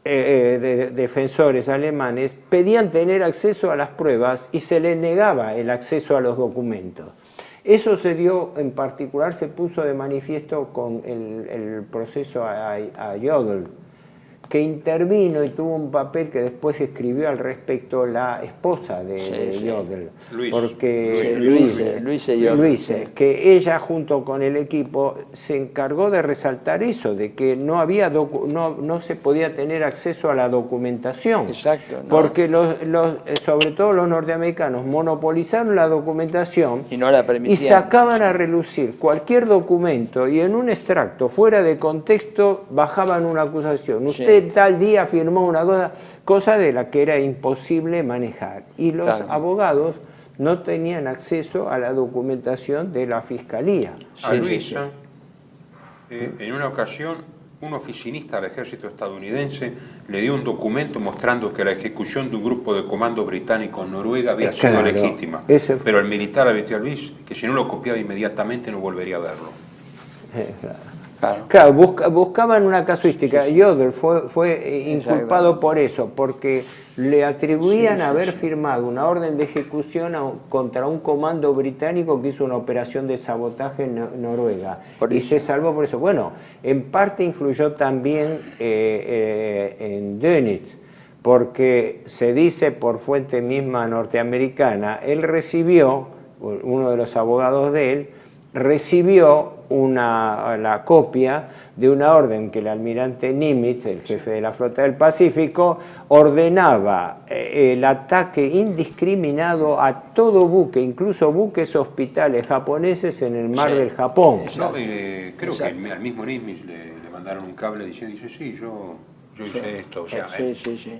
defensores alemanes pedían tener acceso a las pruebas y se les negaba el acceso a los documentos. Eso se dio, en particular, se puso de manifiesto con el proceso a Jodl, que intervino y tuvo un papel que después escribió al respecto la esposa de Jodl. Luise, que ella junto con el equipo se encargó de resaltar eso, de que no se podía tener acceso a la documentación. Porque sobre todo los norteamericanos monopolizaron la documentación y sacaban a relucir cualquier documento y en un extracto fuera de contexto bajaban una acusación. Usted tal día firmó una cosa de la que era imposible manejar. Y los abogados no tenían acceso a la documentación de la fiscalía. A Luisa En una ocasión, un oficinista del ejército estadounidense le dio un documento mostrando que la ejecución de un grupo de comando británico en Noruega había sido Claro, legítima. Pero el militar advirtió a Luis que si no lo copiaba inmediatamente no volvería a verlo. Claro, buscaban una casuística. Jodl fue inculpado por eso, porque le atribuían haber firmado una orden de ejecución contra un comando británico que hizo una operación de sabotaje en Noruega. Y se salvó por eso. Bueno, en parte influyó también en Dönitz, porque se dice por fuente misma norteamericana, él recibió, uno de los abogados de él, recibió la copia de una orden que el almirante Nimitz, el jefe de la flota del Pacífico, ordenaba el ataque indiscriminado a todo buque, incluso buques hospitales japoneses en el mar del Japón. No, creo que al mismo Nimitz le mandaron un cable diciendo, dice, sí, yo hice esto, o sea,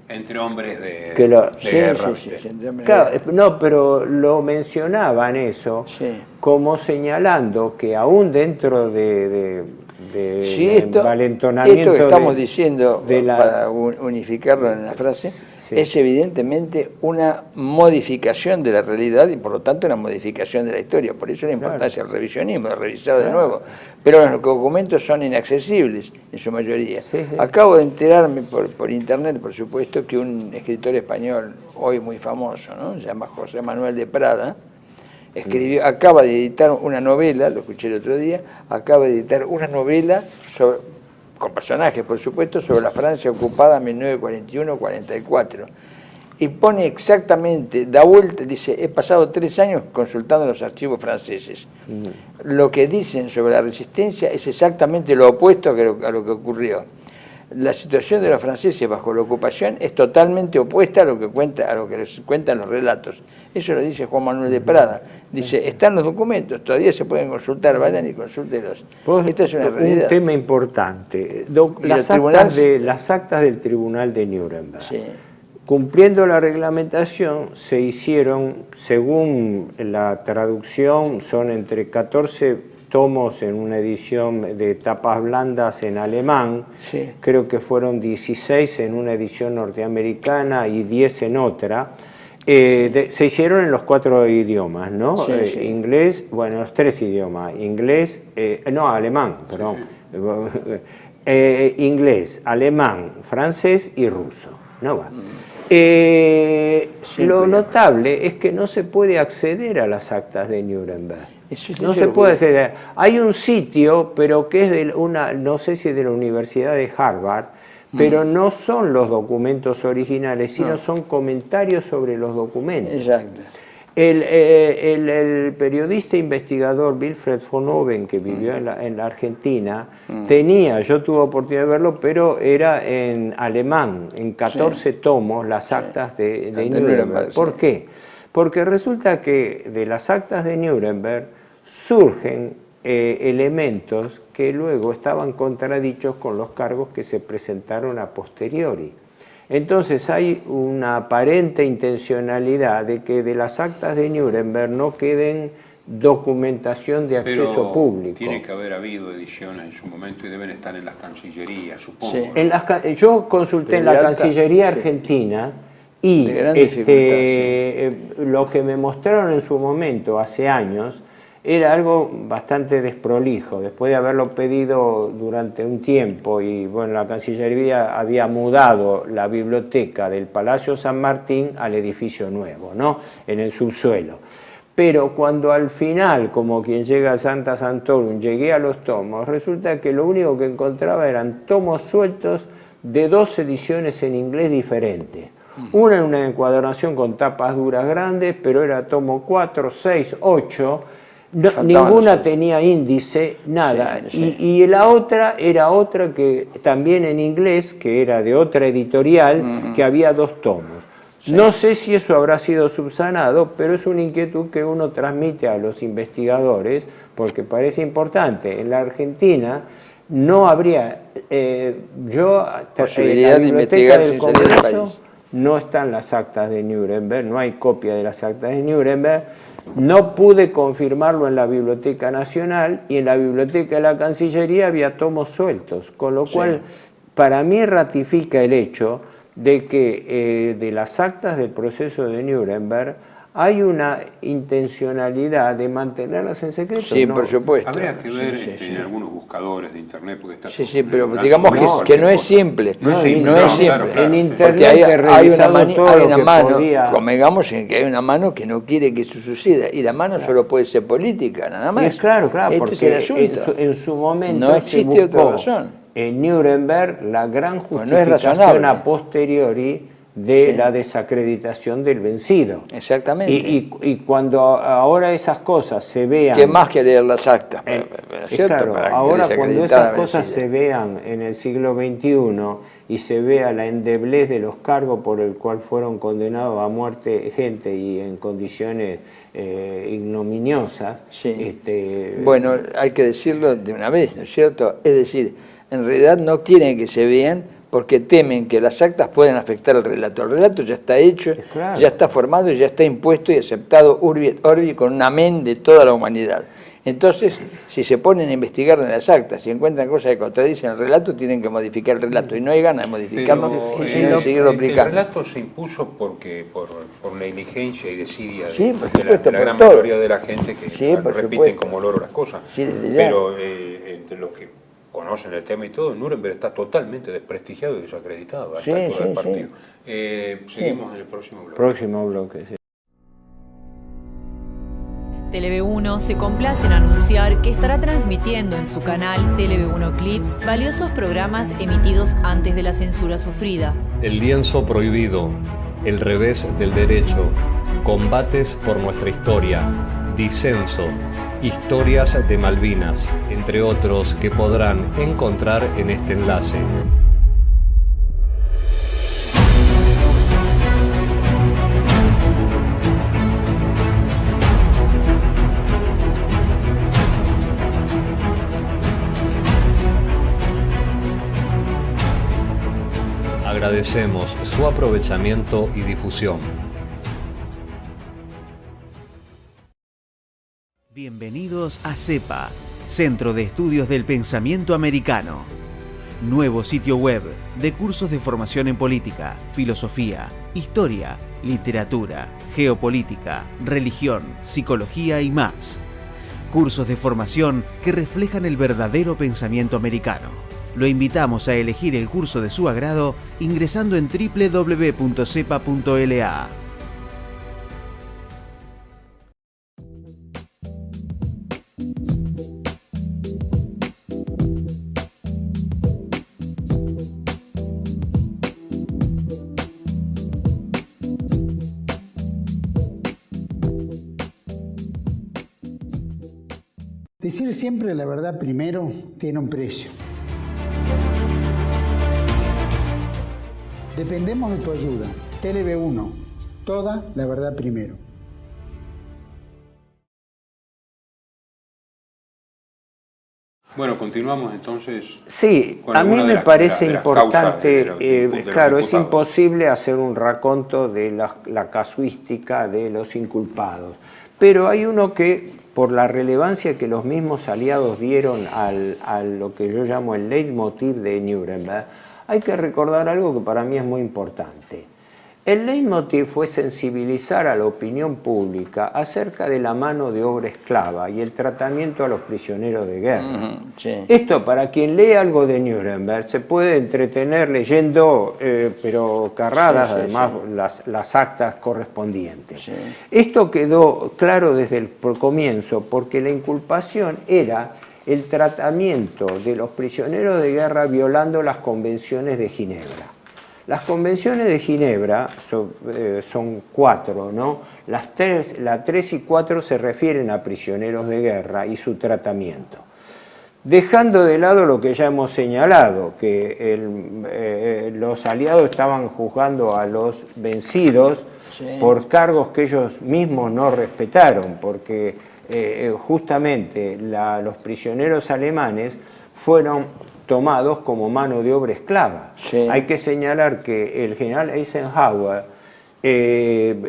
entre hombres de guerra. Claro, no, pero lo mencionaban eso como señalando que aún dentro de valentonamiento... Esto que estamos diciendo, para unificarlo en la frase, es evidentemente una modificación de la realidad y por lo tanto una modificación de la historia. Por eso la importancia del revisionismo, de revisar de nuevo. Pero los documentos son inaccesibles en su mayoría. Acabo de enterarme por internet, por supuesto, que un escritor español, hoy muy famoso, ¿no? Se llama José Manuel de Prada, acaba de editar una novela, lo escuché el otro día, acaba de editar una novela con personajes, por supuesto, sobre la Francia ocupada en 1941-44. Y pone exactamente, da vuelta, dice, he pasado 3 años consultando los archivos franceses. Lo que dicen sobre la resistencia es exactamente lo opuesto a lo que ocurrió. La situación de los franceses bajo la ocupación es totalmente opuesta a lo que les cuentan los relatos. Eso lo dice Juan Manuel de Prada. Dice, están los documentos, todavía se pueden consultar, vayan y consúltelos. Esta es una realidad. Un tema importante. Las actas del Tribunal de Nuremberg. Cumpliendo la reglamentación, se hicieron, según la traducción, son entre 14 tomos en una edición de tapas blandas en alemán, creo que fueron 16 en una edición norteamericana y 10 en otra. Se hicieron en los 4 idiomas, ¿no? Inglés, bueno, los 3 idiomas, inglés, alemán, perdón. Inglés, alemán, francés y ruso, ¿no va? Lo notable es que no se puede acceder a las actas de Nuremberg. No se puede acceder. Hay un sitio, pero que es de no sé si es de la Universidad de Harvard, pero no son los documentos originales, sino son comentarios sobre los documentos. Exacto. El periodista investigador Wilfred von Oben, que vivió en la Argentina, yo tuve oportunidad de verlo, pero era en alemán, en 14 tomos, las actas de Nuremberg. ¿Por qué? Porque resulta que de las actas de Nuremberg surgen elementos que luego estaban contradichos con los cargos que se presentaron a posteriori. Entonces hay una aparente intencionalidad de que de las actas de Nuremberg no queden documentación de acceso público. Tiene que haber habido ediciones en su momento y deben estar en las cancillerías, supongo. Yo consulté en la Cancillería Argentina y lo que me mostraron en su momento, hace años, era algo bastante desprolijo, después de haberlo pedido durante un tiempo y bueno, la Cancillería había mudado la biblioteca del Palacio San Martín al edificio nuevo, ¿no? En el subsuelo. Pero cuando al final, como quien llega a Santa Santorum, llegué a los tomos, resulta que lo único que encontraba eran tomos sueltos de 2 ediciones en inglés diferentes. Una en una encuadernación con tapas duras grandes, pero era tomo 4, 6, 8, ninguna tenía índice, nada. Y la otra era otra que también en inglés, que era de otra editorial, que había 2 tomos. No sé si eso habrá sido subsanado, pero es una inquietud que uno transmite a los investigadores, porque parece importante. En la Argentina no habría, posibilidad de investigar sin salir del país. no están las actas de Nuremberg, no hay copia de las actas de Nuremberg, no pude confirmarlo en la Biblioteca Nacional y en la Biblioteca de la Cancillería había tomos sueltos, con lo cual para mí ratifica el hecho de que de las actas del proceso de Nuremberg hay una intencionalidad de mantenerlas en secreto. Sí, por supuesto. Habría que ver en algunos buscadores de internet, porque está pero digamos que no es simple. No es simple. Claro. En internet porque hay una mano, podía... convengamos en que hay una mano que no quiere que eso suceda, y la mano solo puede ser política, nada más. Es claro, porque es el asunto. en su momento no existe otra razón. En Nuremberg la gran no es justificación razonable. a posteriori de la desacreditación del vencido. Exactamente. Y cuando ahora esas cosas se vean... ¿Qué más que leer las actas? Claro, ahora cuando esas cosas se vean en el siglo XXI y se vea la endeblez de los cargos por el cual fueron condenados a muerte gente y en condiciones ignominiosas... Bueno, hay que decirlo de una vez, ¿no es cierto? Es decir, en realidad no quieren que se vean porque temen que las actas puedan afectar al relato. El relato ya está hecho, ya está formado, ya está impuesto y aceptado urbi et orbi con un amén de toda la humanidad. Entonces, si se ponen a investigar en las actas, si encuentran cosas que contradicen el relato, tienen que modificar el relato. Y no hay ganas de modificarlo, sino de seguirlo aplicando. El relato se impuso por negligencia y desidia Sí, por supuesto, de la gran por todo. mayoría de la gente que repiten supuesto. como loro las cosas. Sí, desde ya. Pero entre los que conocen el tema y todo, Nuremberg está totalmente desprestigiado y desacreditado hasta el poder partido. Seguimos en el próximo bloque. Próximo bloque, sí. TLV1 se complace en anunciar que estará transmitiendo en su canal TLV1 Clips valiosos programas emitidos antes de la censura sufrida. El lienzo prohibido, el revés del derecho, combates por nuestra historia, disenso, historias de Malvinas, entre otros que podrán encontrar en este enlace. Agradecemos su aprovechamiento y difusión. Bienvenidos a CEPA, Centro de Estudios del Pensamiento Americano. Nuevo sitio web de cursos de formación en política, filosofía, historia, literatura, geopolítica, religión, psicología y más. Cursos de formación que reflejan el verdadero pensamiento americano. Lo invitamos a elegir el curso de su agrado ingresando en www.cepa.la. Decir siempre la verdad primero tiene un precio. Dependemos de tu ayuda. TLV1, toda la verdad primero. Bueno, continuamos entonces. Sí, con a mí alguna me parece de las importante, causas de los claro, es imputados. imposible hacer un raconto de la casuística de los inculpados, pero hay uno que, por la relevancia que los mismos aliados dieron a lo que yo llamo el leitmotiv de Nuremberg, hay que recordar algo que para mí es muy importante. El leitmotiv fue sensibilizar a la opinión pública acerca de la mano de obra esclava y el tratamiento a los prisioneros de guerra. Esto, para quien lee algo de Nuremberg, se puede entretener leyendo, pero carradas, además, las actas correspondientes. Esto quedó claro desde el comienzo, porque la inculpación era el tratamiento de los prisioneros de guerra violando las convenciones de Ginebra. Las convenciones de Ginebra son 4, ¿no? La 3 y 4 se refieren a prisioneros de guerra y su tratamiento. Dejando de lado lo que ya hemos señalado, que los aliados estaban juzgando a los vencidos por cargos que ellos mismos no respetaron, porque justamente los prisioneros alemanes fueron tomados como mano de obra esclava. Sí. Hay que señalar que el general Eisenhower, creo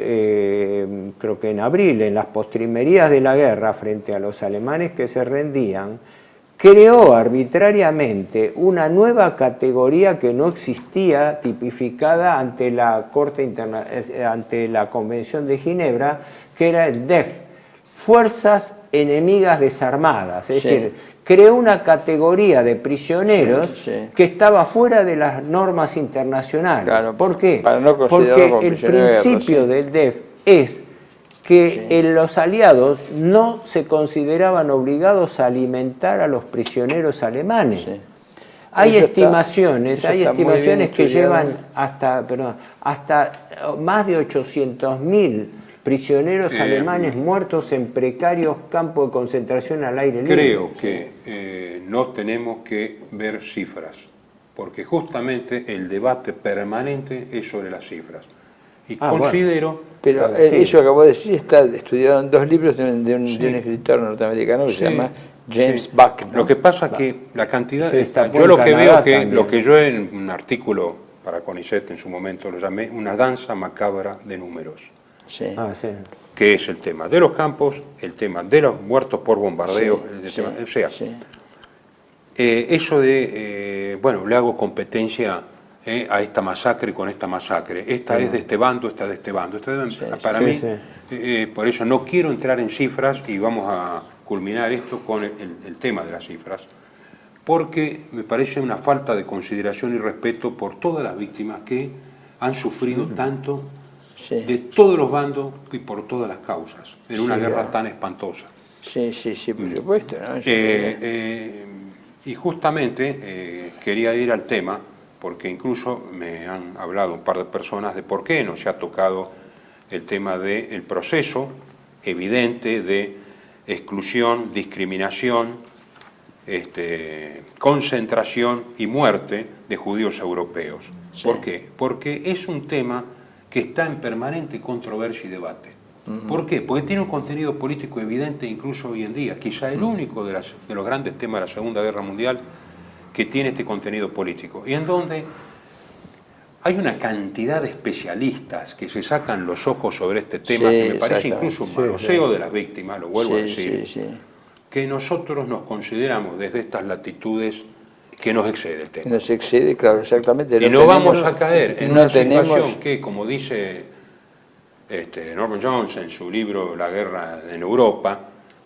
que en abril, en las postrimerías de la guerra frente a los alemanes que se rendían, creó arbitrariamente una nueva categoría que no existía, tipificada ante la ante la Convención de Ginebra, que era el DEF, Fuerzas Enemigas Desarmadas. Es decir, creó una categoría de prisioneros que estaba fuera de las normas internacionales. Claro, ¿por qué? para no considerarlo como porque el prisionero de guerra, principio del DEF es que los aliados no se consideraban obligados a alimentar a los prisioneros alemanes. Sí. Hay Eso estimaciones, está muy bien que estudiado. llevan hasta más de 800.000 prisioneros alemanes muertos en precarios campos de concentración al aire libre. Creo que no tenemos que ver cifras, porque justamente el debate permanente es sobre las cifras. Y considero... Pero eso que acabo de decir está estudiado en 2 libros de un escritor norteamericano que se llama James Buck, ¿no? Lo que pasa es que la cantidad... Se destapó yo lo en que Canadá veo que también. lo que yo en un artículo para CONICET en su momento lo llamé una danza macabra de números, Sí. que es el tema de los campos, el tema de los muertos por bombardeo, o sea, eso de, bueno, le hago competencia a esta masacre con esta masacre, esta es de este bando, esta es de este bando. Para mí, por eso no quiero entrar en cifras y vamos a culminar esto con el tema de las cifras, porque me parece una falta de consideración y respeto por todas las víctimas que han sufrido tanto de todos los bandos y por todas las causas, en una guerra tan espantosa. Sí, por supuesto, ¿no? Y justamente quería ir al tema, porque incluso me han hablado un par de personas de por qué no se ha tocado el tema del proceso evidente de exclusión, discriminación, concentración y muerte de judíos europeos. ¿Por qué? Porque es un tema que está en permanente controversia y debate. ¿Por qué? Porque tiene un contenido político evidente incluso hoy en día, quizá el único de los grandes temas de la Segunda Guerra Mundial que tiene este contenido político, y en donde hay una cantidad de especialistas que se sacan los ojos sobre este tema, que me parece incluso un manoseo de las víctimas, lo vuelvo a decir, que nosotros nos consideramos desde estas latitudes que nos excede el tema. Nos excede, claro, exactamente. Y no vamos a caer en una situación que, como dice Norman Jones en su libro La guerra en Europa,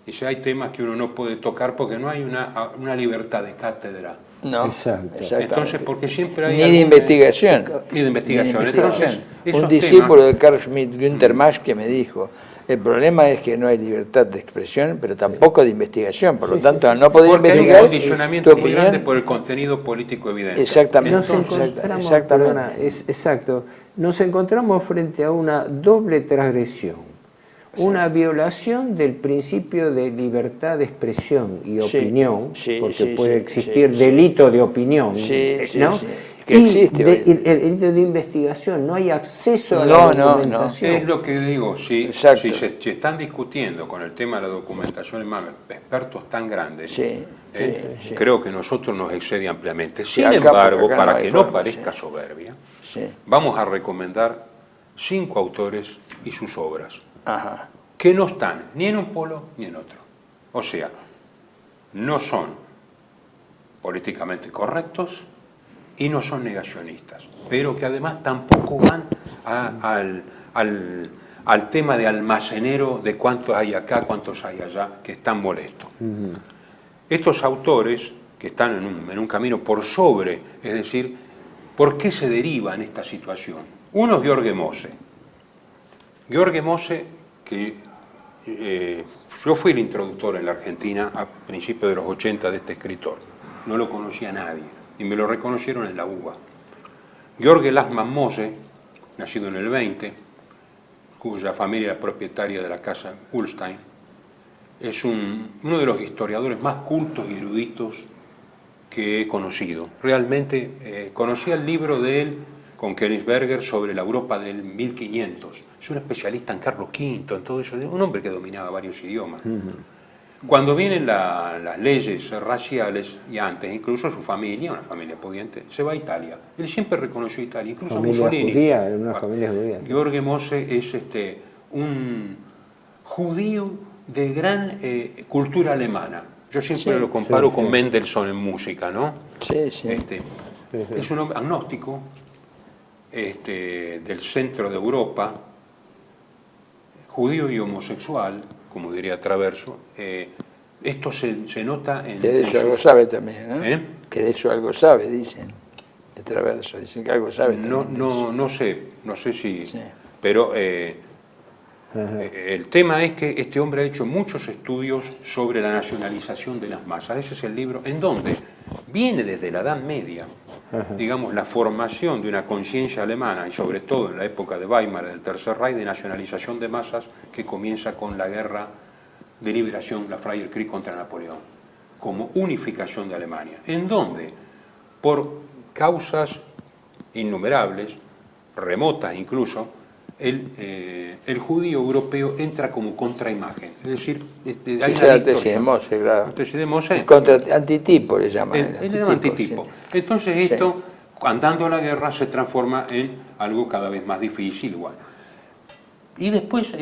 dice, hay temas que uno no puede tocar porque no hay una libertad de cátedra. No, exactamente. Entonces, porque siempre hay... Ni de investigación. Ni de investigación. Entonces, un discípulo de Carl Schmitt, Günter Masch, que me dijo, el problema es que no hay libertad de expresión, pero tampoco de investigación. Por lo tanto, al no poder porque investigar, hay un condicionamiento muy grande por el contenido político evidente. Exactamente. Nos encontramos frente a una doble transgresión. Una violación del principio de libertad de expresión y opinión, porque puede existir delito de opinión, ¿no? Que existe, el delito de investigación, no hay acceso a la documentación. Es lo que digo, si se están discutiendo con el tema de la documentación, expertos tan grandes, creo que nosotros nos excede ampliamente. Sin embargo, para que no parezca soberbia, vamos a recomendar 5 autores y sus obras. Que no están ni en un polo ni en otro. O sea, no son políticamente correctos y no son negacionistas, pero que además tampoco van al tema de almacenero de cuántos hay acá, cuántos hay allá, que están molestos. Estos autores que están en un camino por sobre, es decir, ¿por qué se deriva en esta situación? Uno es George Mosse. George Mosse, que yo fui el introductor en la Argentina a principios de los 80 de este escritor. No lo conocía nadie y me lo reconocieron en la UBA. George Lassmann Mosse, nacido en el 20, cuya familia es propietaria de la casa Ullstein, es uno de los historiadores más cultos y eruditos que he conocido. Realmente conocí el libro de él con Königsberger sobre la Europa del 1500. Es un especialista en Carlos V, en todo eso, un hombre que dominaba varios idiomas. Cuando vienen las leyes raciales, y antes incluso su familia, una familia pudiente, se va a Italia. Él siempre reconoció Italia, incluso Familia Mussolini. judía, era una familia judía. George Mosse es un judío de gran cultura alemana. Yo siempre lo comparo con Mendelssohn en música, ¿no? Sí, sí. Es un hombre agnóstico, del centro de Europa, judío y homosexual, como diría Traverso. Esto se nota en... Que de eso algo sabe también, ¿no? ¿Eh? Que de eso algo sabe, dicen. De Traverso, dicen que algo sabe también. No sé si... Sí. Pero el tema es que este hombre ha hecho muchos estudios sobre la nacionalización de las masas. Ese es el libro en donde viene desde la Edad Media, digamos, la formación de una conciencia alemana, y sobre todo en la época de Weimar, del Tercer Reich, de nacionalización de masas, que comienza con la guerra de liberación, la Freierkrieg contra Napoleón, como unificación de Alemania, en donde, por causas innumerables, remotas incluso, el judío europeo entra como contraimagen. Es decir, hay Sí, una la tesis de Mosse, claro. La tesis de Mosse. El contra, antitipo le llaman. Él era antitipo. Sí. Entonces esto, andando a la guerra, se transforma en algo cada vez más difícil. Igual. Y después,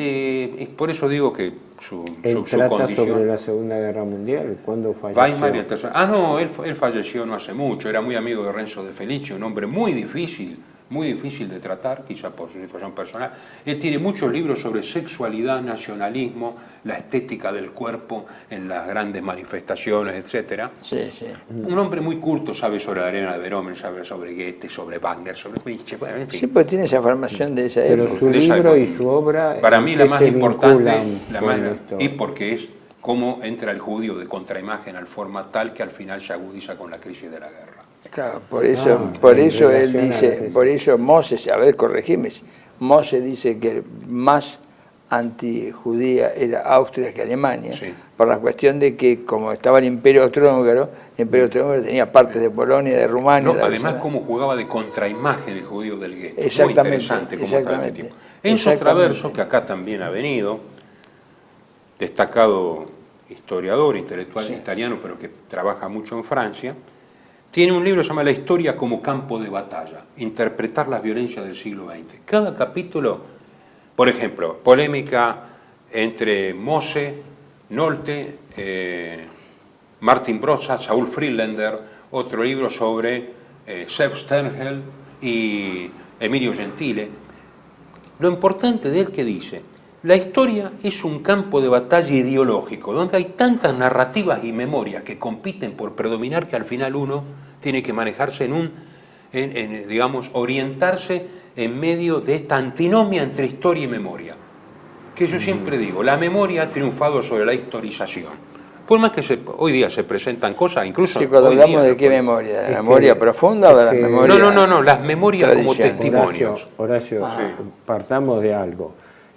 por eso digo que su trata condición... sobre la Segunda Guerra Mundial, ¿cuándo falleció? Weimar y el tercer... no, él falleció no hace mucho, era muy amigo de Renzo de Felice, un hombre muy difícil de tratar, quizá por su situación personal. Él tiene muchos libros sobre sexualidad, nacionalismo, la estética del cuerpo en las grandes manifestaciones, etc. Sí, sí. Un hombre muy culto, sabe sobre la arena de Verón, sabe sobre Goethe, sobre Wagner, sobre Nietzsche, bueno, en fin. Sí, pues tiene esa formación de esa Pero época. su De esa libro y época. su obra, Para mí ¿en la qué más se importante, vinculan con esto? y porque es cómo entra el judío de contraimagen al forma tal que al final se agudiza con la crisis de la guerra. Claro, por eso él relación a dice, la por eso Mosse, a ver, corregime, Mosse dice que más antijudía era Austria que Alemania, Sí. por la cuestión de que como estaba el Imperio Austrohúngaro, el Imperio Austrohúngaro tenía parte de Polonia, de Rumania. No, además, cómo jugaba de contraimagen el judío del gueto. Exactamente, Muy interesante cómo está este exactamente. tipo. Enzo Exactamente. Traverso, que acá también ha venido, destacado historiador, intelectual italiano, pero que trabaja mucho en Francia, tiene un libro que se llama La historia como campo de batalla, interpretar las violencias del siglo XX. Cada capítulo, por ejemplo, polémica entre Mosse, Nolte, Martin Brossa, Saul Friedländer, otro libro sobre Sepp Sternhell y Emilio Gentile. Lo importante de él que dice, la historia es un campo de batalla ideológico, donde hay tantas narrativas y memorias que compiten por predominar que al final uno tiene que manejarse digamos, orientarse en medio de esta antinomia entre historia y memoria. Que yo siempre digo, la memoria ha triunfado sobre la historización. Por más que hoy día se presentan cosas, incluso... Sí, cuando hoy hablamos día, de qué memoria, ¿de la memoria profunda o de la memoria? No, las memorias como tradicional? testimonios. Horacio, partamos de algo.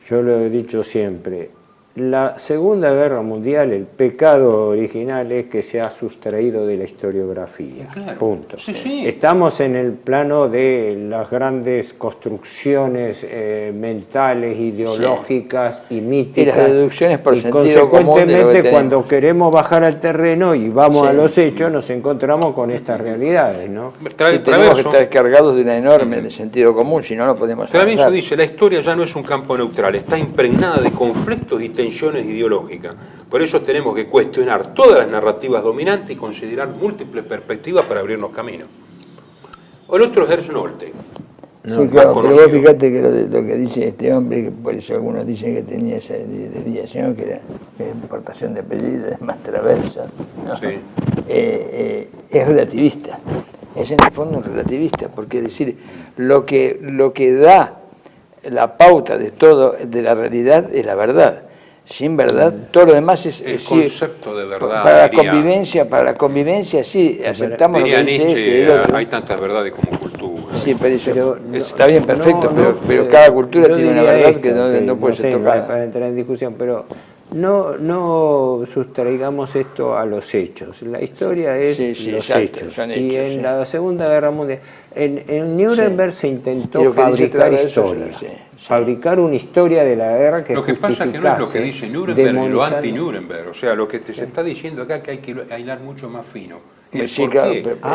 Yo lo he dicho siempre. La Segunda Guerra Mundial, el pecado original es que se ha sustraído de la historiografía. Claro. Punto. Sí. Estamos en el plano de las grandes construcciones mentales, ideológicas y míticas. Y las deducciones por y sentido común de lo que consecuentemente, tenemos. cuando queremos bajar al terreno y vamos Sí. a los hechos, nos encontramos con estas realidades, ¿no? Sí, tenemos que estar cargados de una enorme de sentido común, si no, no podemos Traverso avanzar. dice, la historia ya no es un campo neutral, está impregnada de conflictos y tensiones ideológicas. Por eso tenemos que cuestionar todas las narrativas dominantes y considerar múltiples perspectivas para abrirnos caminos. O el otro es Ernst Nolte. Sí, claro, pero vos fíjate que lo que dice este hombre, que por eso algunos dicen que tenía esa desviación, que era importación de apellido, es más Traverso, ¿no? Sí. Es relativista, es en el fondo relativista, porque es decir, lo que da la pauta de todo, de la realidad, es la verdad. Sin verdad, todo lo demás es El sí, concepto de verdad, para diría- la convivencia sí, aceptamos lo Diría que dice Nietzsche, este y el otro. hay tantas verdades como cultura. Sí, pero eso Pero está bien, perfecto, no, pero cada cultura yo tiene una diría verdad esto, que no puede ser sé, tocada. para entrar en discusión, pero no sustraigamos esto a los hechos. La historia es los hechos. Y en la Segunda Guerra Mundial, en Nuremberg se intentó fabricar historia. Fabricar una historia de la guerra que lo que pasa es que no es lo que dice Nuremberg y lo anti-Nuremberg. O sea, lo que se está diciendo acá es que hay que hilar mucho más fino. Sí, claro,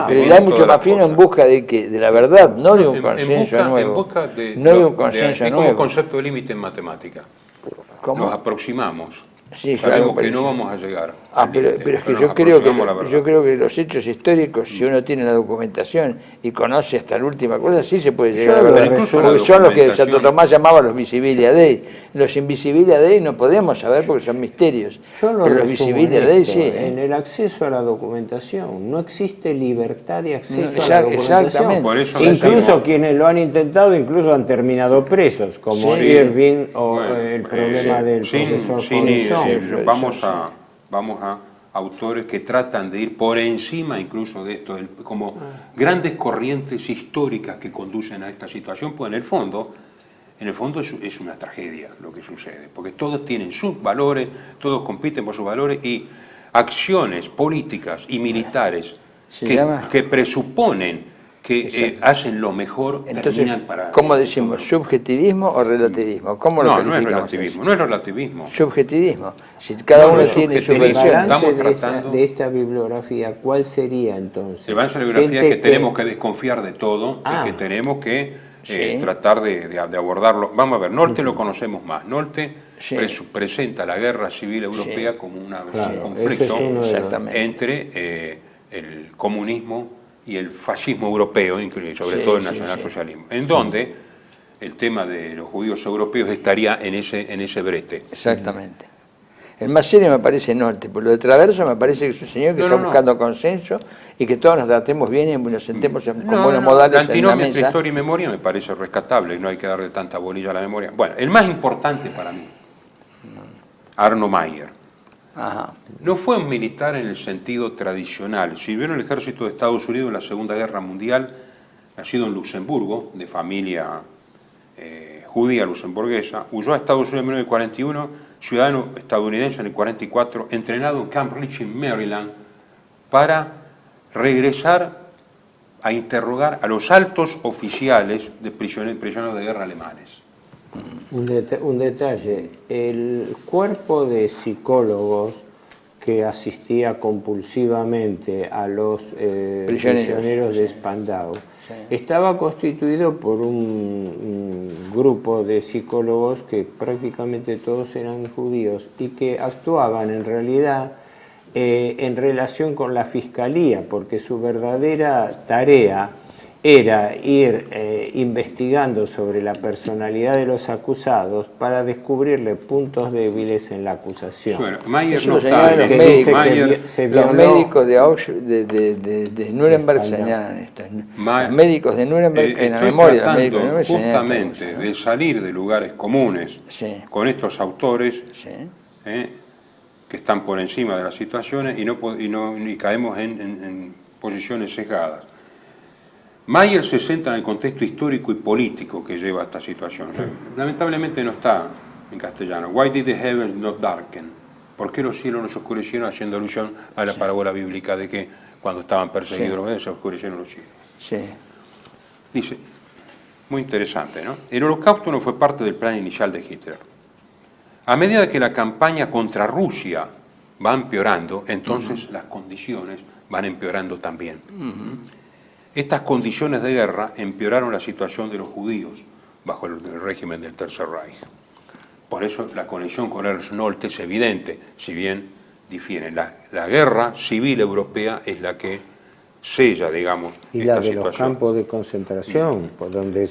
pero hilar mucho más fino en busca de la verdad, no de un consenso nuevo. En busca de un consenso es nuevo. como concepto de límite en matemática. ¿Cómo? Nos aproximamos. Sí, sabemos claro, que no vamos a llegar. Pero es que yo creo que los hechos históricos, si uno tiene la documentación y conoce hasta la última cosa, sí se puede llegar a la verdad. Porque son los que Santo Tomás llamaba los visibilia Dei. Los invisibilia Dei no podemos saber porque son misterios. Pero los visibilia Dei sí. En el acceso a la documentación no existe libertad de acceso a la documentación. Exactamente. Por eso incluso quienes lo han intentado, incluso han terminado presos, como Irving o el problema del profesor Forisson. Vamos a autores que tratan de ir por encima incluso de esto, como grandes corrientes históricas que conducen a esta situación, pues en el fondo es una tragedia lo que sucede, porque todos tienen sus valores, todos compiten por sus valores y acciones políticas y militares que presuponen que hacen lo mejor. Entonces, ¿cómo decimos? ¿Subjetivismo o relativismo? ¿Cómo lo no es relativismo, no es relativismo. Subjetivismo. Si cada uno tiene su versión. Estamos tratando de esta bibliografía, ¿cuál sería entonces? El balance de la bibliografía es que tenemos que desconfiar de todo, y que tenemos que tratar de abordarlo. Vamos a ver, Nolte lo conocemos más. Nolte presenta la guerra civil europea como un conflicto entre el comunismo y el fascismo europeo, sobre todo el nacionalsocialismo, en donde el tema de los judíos europeos estaría en ese brete. Exactamente. El más serio me parece Nolte, por lo de Traverso me parece que es un señor que está buscando consenso y que todos nos tratemos bien y nos sentemos con buenos modales la en la antinomia mesa. entre historia y memoria me parece rescatable y no hay que darle tanta bolilla a la memoria. Bueno, el más importante para mí, Arno Mayer. Ajá. No fue un militar en el sentido tradicional. Sirvió en el ejército de Estados Unidos en la Segunda Guerra Mundial, nacido en Luxemburgo, de familia judía luxemburguesa. Huyó a Estados Unidos en 1941, ciudadano estadounidense en el 1944, entrenado en Camp Ritchie, Maryland, para regresar a interrogar a los altos oficiales de prisioneros de guerra alemanes. Un detalle, el cuerpo de psicólogos que asistía compulsivamente a los prisioneros de Spandau estaba constituido por un grupo de psicólogos que prácticamente todos eran judíos y que actuaban en realidad en relación con la fiscalía, porque su verdadera tarea era ir investigando sobre la personalidad de los acusados para descubrirle puntos débiles en la acusación. Bueno, Mayer Eso no lo señalan está. los médicos de Nuremberg señalan esto. Los médicos de Nuremberg, en la memoria de los médicos de Nuremberg justamente de salir de lugares comunes con estos autores que están por encima de las situaciones y caemos en posiciones sesgadas. Mayer se centra en el contexto histórico y político que lleva a esta situación. Lamentablemente no está en castellano. Why did the heavens not darken? ¿Por qué los cielos no se oscurecieron? Haciendo alusión a la parábola bíblica de que cuando estaban perseguidos los judíos se oscurecieron los cielos. Sí. Dice, muy interesante, ¿no? El holocausto no fue parte del plan inicial de Hitler. A medida que la campaña contra Rusia va empeorando, entonces las condiciones van empeorando también. Estas condiciones de guerra empeoraron la situación de los judíos bajo el régimen del Tercer Reich. Por eso la conexión con Ernst Nolte es evidente, si bien difieren. La guerra civil europea es la que sella, digamos, y esta la de situación. los campos de concentración, por donde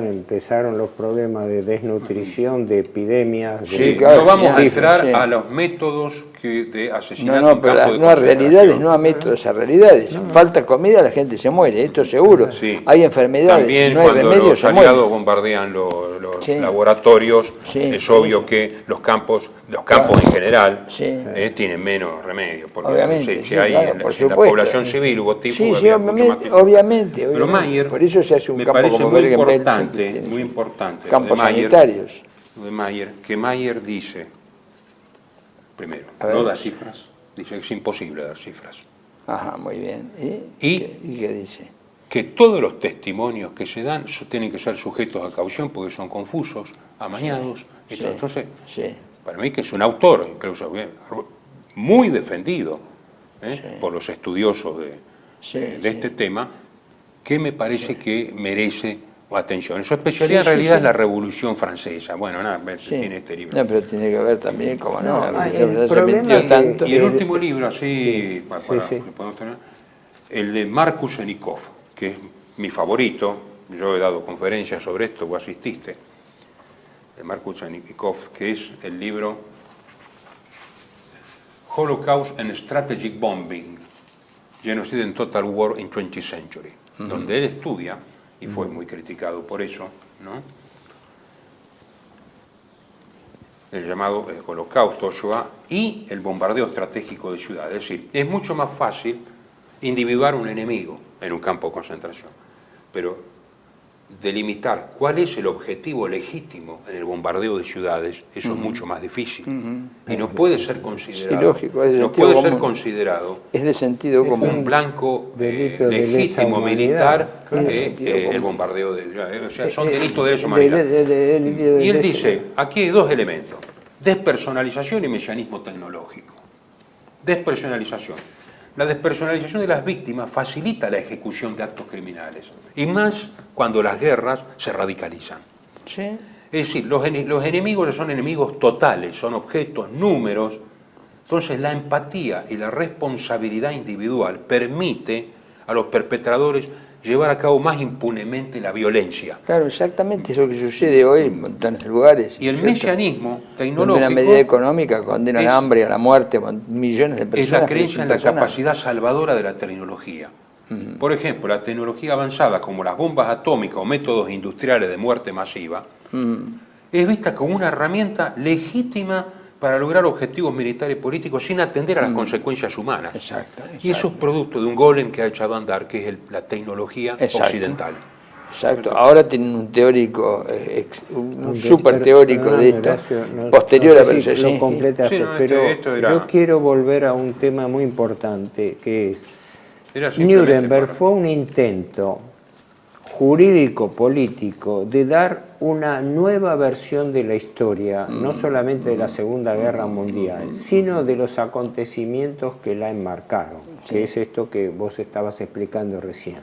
empezaron los problemas de desnutrición, de epidemias. No vamos a entrar a los métodos de asesinato. Pero no a realidades, no a métodos, a realidades. Falta comida, la gente se muere, esto seguro. Hay enfermedades, también no hay remedio, los aliados bombardean los laboratorios, es obvio que los campos en general tienen menos remedio, porque obviamente, si hay en la población civil hubo tifus, obviamente, pero Mayer, por eso se hace un campo parece como muy importante campos sanitarios. que Mayer dice primero, A ver. no da cifras, dice que es imposible dar cifras. Ajá, muy bien. Y qué dice? que todos los testimonios que se dan tienen que ser sujetos a caución porque son confusos, amañados. Sí, y todo. Entonces, sí. para mí que es un autor, incluso muy defendido por los estudiosos de este tema, que me parece que merece atención. Su especialidad en realidad es la Revolución Francesa. Bueno, nada, tiene este libro. No, pero tiene que ver también, como no, la el Revolución Francesa problema mintió es que- tanto. Y el último libro, así, sí. que podemos tener, el de Marcus Enikov, que es mi favorito. Yo he dado conferencias sobre esto, vos asististe, de Marcus Enikov, que es el libro Holocaust and Strategic Bombing, Genocide and Total War in 20th Century, donde él estudia, y fue muy criticado por eso, ¿no?, el llamado Holocausto, Shoah, y el bombardeo estratégico de ciudades. Es decir, es mucho más fácil individuar un enemigo en un campo de concentración, pero delimitar cuál es el objetivo legítimo en el bombardeo de ciudades, eso es mucho más difícil. Y no puede ser considerado, Sí, lógico, es de no sentido puede ser común. considerado Es de sentido común. un blanco delito de lesa legítimo humanidad. militar Claro, sentido el común. bombardeo de o sea, son delitos de lesa humanidad. Y él dice, aquí hay dos elementos: despersonalización y mesianismo tecnológico. Despersonalización. La despersonalización de las víctimas facilita la ejecución de actos criminales, y más cuando las guerras se radicalizan. Sí. Es decir, los enemigos son enemigos totales, son objetos, números. Entonces la empatía y la responsabilidad individual permite a los perpetradores llevar a cabo más impunemente la violencia. Claro, exactamente, es lo que sucede hoy en montones de lugares. Y el ¿cierto? mesianismo Donde tecnológico una medida económica condena al es- hambre y a la muerte a millones de personas. es la pero creencia sin en la personas. capacidad salvadora de la tecnología. Por ejemplo, la tecnología avanzada como las bombas atómicas o métodos industriales de muerte masiva es vista como una herramienta legítima para lograr objetivos militares y políticos sin atender a las consecuencias humanas. Exacto, Y eso es producto de un golem que ha echado a andar, que es la tecnología Exacto. occidental. Exacto, ahora tienen un teórico, un súper teórico de esto, Horacio, posterior a no sé si Brzezinski. lo completa, Sí, no, pero esto era- yo quiero volver a un tema muy importante, que es Era simplemente Nuremberg para- fue un intento jurídico-político de dar una nueva versión de la historia, no solamente de la Segunda Guerra Mundial, sino de los acontecimientos que la enmarcaron, que es esto que vos estabas explicando recién.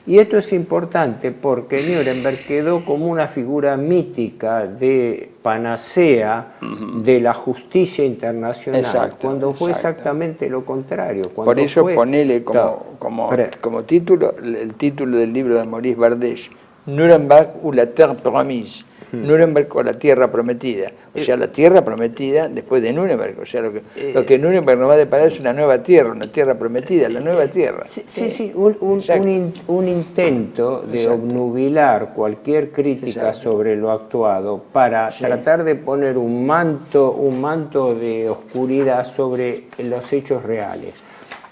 Y esto es importante porque Nuremberg quedó como una figura mítica de panacea de la justicia internacional, Exacto, cuando fue exacto. exactamente lo contrario. Cuando Por eso fue- ponele como título, el título del libro de Maurice Bardeche, Nuremberg ou la terre promise. Nuremberg o la tierra prometida. O sea, la tierra prometida después de Nuremberg. O sea, lo que Nuremberg nos va a deparar es una nueva tierra prometida, la nueva tierra. Sí, Exacto. un intento de Exacto. obnubilar cualquier crítica Exacto. sobre lo actuado para tratar de poner un manto de oscuridad sobre los hechos reales.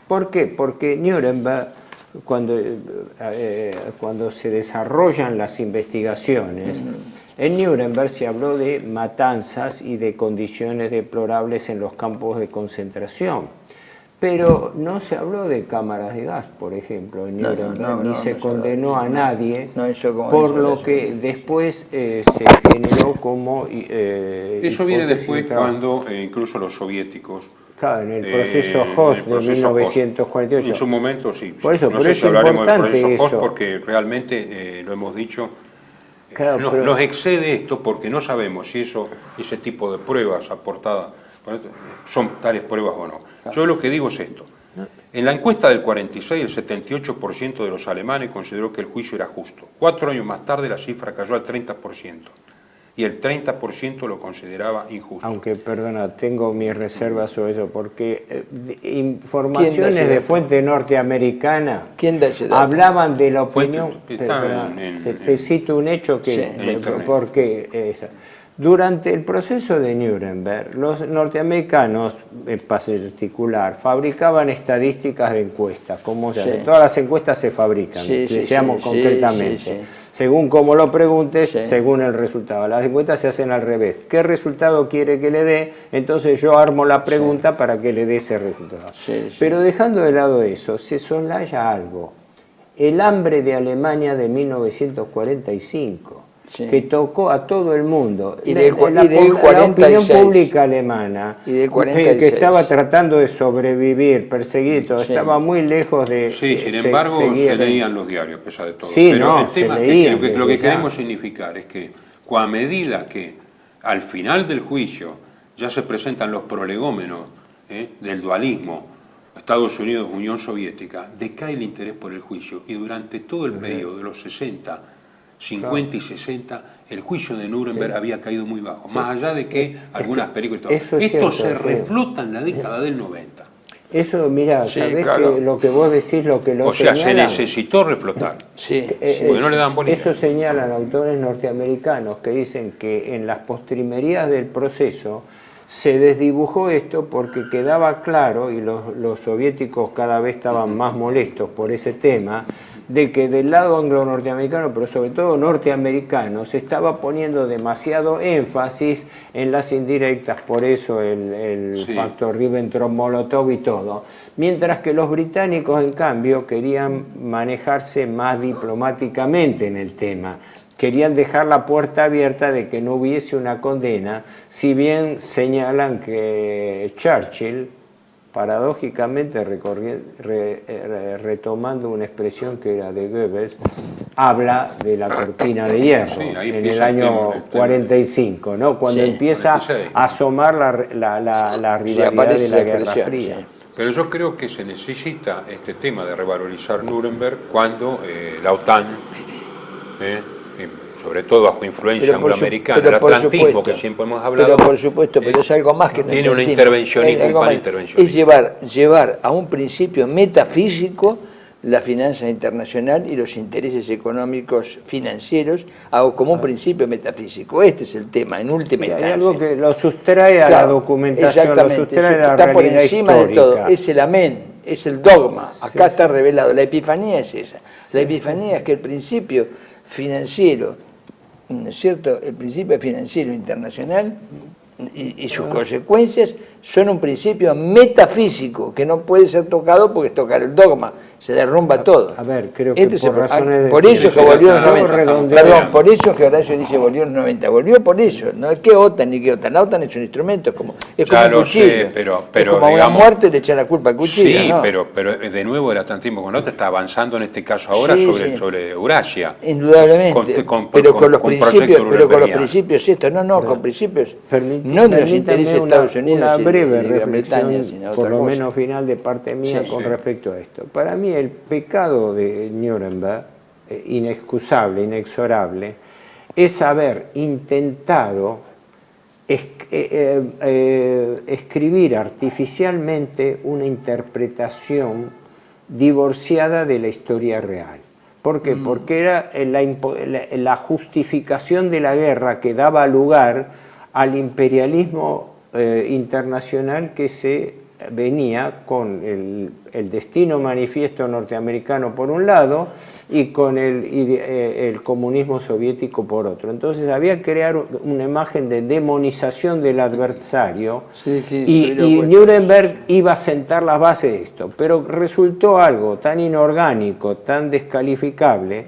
¿Por qué? Porque Nuremberg, cuando se desarrollan las investigaciones, en Nuremberg se habló de matanzas y de condiciones deplorables en los campos de concentración. Pero no se habló de cámaras de gas, por ejemplo, en Nuremberg, ni se condenó a nadie, No, eso como por eso, lo eso. que después se generó como... Eso viene hipótesis después de trabajo. cuando incluso los soviéticos... Claro, en el proceso en Host el de proceso 1948. En su momento, sí. Por eso, no por sé eso si hablaremos del importante proceso Host eso. porque realmente, lo hemos dicho, Claro, pero- nos excede esto porque no sabemos si ese tipo de pruebas aportadas son tales pruebas o no. Yo lo que digo es esto. En la encuesta del 46, el 78% de los alemanes consideró que el juicio era justo. 4 años más tarde la cifra cayó al 30%. Y el 30% lo consideraba injusto. Aunque, perdona, tengo mis reservas sobre eso, porque ¿Quién da informaciones ese de dato? fuente norteamericana ¿Quién da ese dato? hablaban de la opinión. Fuente- está Perdona, en- te cito un hecho que, Sí. En Internet. porque Durante el proceso de Nuremberg, los norteamericanos en particular fabricaban estadísticas de encuestas, como se hace. Todas las encuestas se fabrican, deseamos concretamente. Según cómo lo preguntes, según el resultado. Las encuestas se hacen al revés. ¿Qué resultado quiere que le dé? Entonces yo armo la pregunta para que le dé ese resultado. Pero dejando de lado eso, se soslaya algo. El hambre de Alemania de 1945. Que tocó a todo el mundo. Y la opinión pública alemana, que estaba tratando de sobrevivir, perseguido, estaba muy lejos de... Sí, sin embargo, se leían los diarios, a pesar de todo. Sí, pero no, el tema es que lo que queremos significar es que a medida que al final del juicio ya se presentan los prolegómenos del dualismo, Estados Unidos, Unión Soviética, decae el interés por el juicio, y durante todo el periodo de los 60, 50 y 60, el juicio de Nuremberg había caído muy bajo, más allá de que algunas películas... Esto se reflota en la década del 90. Eso, mira, sabés que lo que vos decís, lo que lo señalan... O sea, se necesitó reflotar, porque no le dan bolilla. Eso señalan autores norteamericanos que dicen que en las postrimerías del proceso se desdibujó esto porque quedaba claro, y los soviéticos cada vez estaban más molestos por ese tema, de que del lado anglo-norteamericano, pero sobre todo norteamericano, se estaba poniendo demasiado énfasis en las indirectas, por eso el pacto Ribbentrop-Molotov y todo, mientras que los británicos, en cambio, querían manejarse más diplomáticamente en el tema. Querían dejar la puerta abierta de que no hubiese una condena, si bien señalan que Churchill, paradójicamente retomando una expresión que era de Goebbels, habla de la cortina de hierro en el año 45, ¿no? Cuando empieza 46. A asomar la rivalidad de la Guerra Fría. Pero yo creo que se necesita este tema de revalorizar Nuremberg cuando la OTAN, sobre todo bajo influencia angloamericana, el atlantismo que siempre hemos hablado. Pero por supuesto, pero es algo más que no tiene una intervencionismo, un pan intervencionismo. Es llevar a un principio metafísico la finanza internacional y los intereses económicos financieros como un principio metafísico. Este es el tema, en última instancia. Hay algo que lo sustrae a la documentación, lo sustrae a la realidad por encima histórica. De todo, es el amén, es el dogma. Acá está revelado. La epifanía es esa. La epifanía es que el principio financiero, ¿no es cierto?, el principio financiero internacional y sus consecuencias son un principio metafísico que no puede ser tocado porque es tocar el dogma, se derrumba todo. A ver, creo que por eso que volvió en los 90. Perdón, por eso que Horacio dice volvió en los 90. Volvió por eso, no es que OTAN ni que OTAN. La OTAN es un instrumento, es como un cuchillo. Pero es como digamos, a una muerte le echan la culpa al cuchillo. Sí, ¿no? pero de nuevo el atlantismo con OTAN está avanzando en este caso ahora sobre Eurasia. Indudablemente. Pero con los principios estos, con principios no de los intereses de Estados Unidos. Una breve reflexión, por lo menos final de parte mía con respecto a esto. Para mí el pecado de Nuremberg, inexcusable, inexorable, es haber intentado escribir artificialmente una interpretación divorciada de la historia real. ¿Por qué? Porque era la justificación de la guerra que daba lugar al imperialismo internacional que se venía con el destino manifiesto norteamericano por un lado y con el comunismo soviético por otro. Entonces había que crear una imagen de demonización del adversario y Nuremberg iba a sentar las bases de esto, pero resultó algo tan inorgánico, tan descalificable,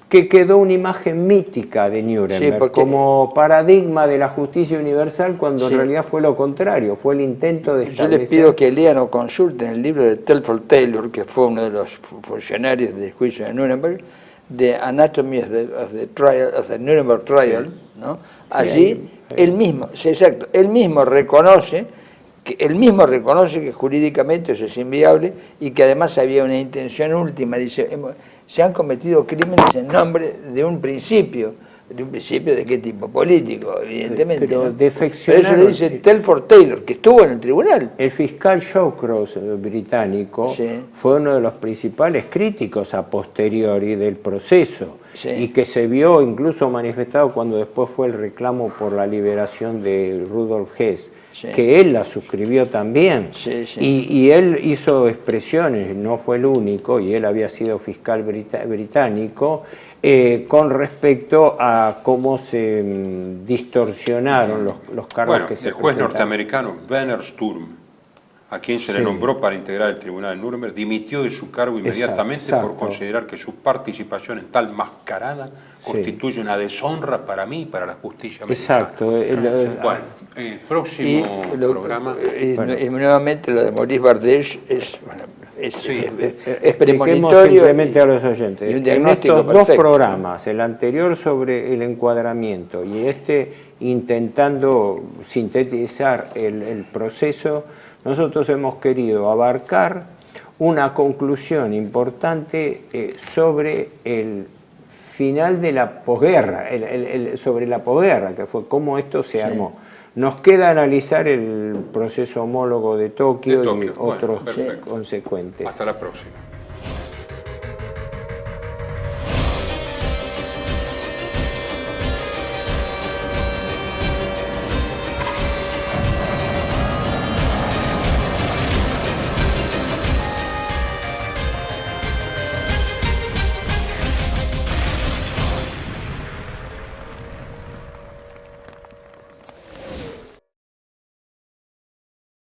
que quedó una imagen mítica de Nuremberg como paradigma de la justicia universal, cuando en realidad fue lo contrario, fue el intento de establecer... Yo les pido que lean o consulten el libro de Telford Taylor, que fue uno de los funcionarios del juicio de Nuremberg, The Anatomy of the Nuremberg Trial, ¿no? Allí él mismo reconoce que jurídicamente eso es inviable y que además había una intención última. Dice, se han cometido crímenes en nombre de un principio. ¿De un principio de qué tipo? Político, evidentemente. Pero eso lo dice Telford Taylor, que estuvo en el tribunal. El fiscal Shawcross británico fue uno de los principales críticos a posteriori del proceso. Sí. y que se vio incluso manifestado cuando después fue el reclamo por la liberación de Rudolf Hess, Sí. que él la suscribió también. Sí, sí. Y él hizo expresiones, no fue el único, y él había sido fiscal británico, con respecto a cómo se distorsionaron los cargos Bueno, que se el juez presentaron. norteamericano Werner Sturm, a quien se le Sí. nombró para integrar el tribunal de Nuremberg, dimitió de su cargo inmediatamente Exacto. por considerar que su participación en tal mascarada constituye una deshonra para mí y para la justicia americana. Exacto. Bueno, próximo programa. Y nuevamente lo de Maurice Bardesh es, bueno, es Expliquemos premonitorio simplemente a los oyentes. y un En diagnóstico estos dos perfecto. programas, el anterior sobre el encuadramiento y este intentando sintetizar el proceso, nosotros hemos querido abarcar una conclusión importante sobre el final de la posguerra, sobre la posguerra, que fue cómo esto se armó. Nos queda analizar el proceso homólogo de Tokio, y Bueno, otros perfecto. consecuentes. Hasta la próxima.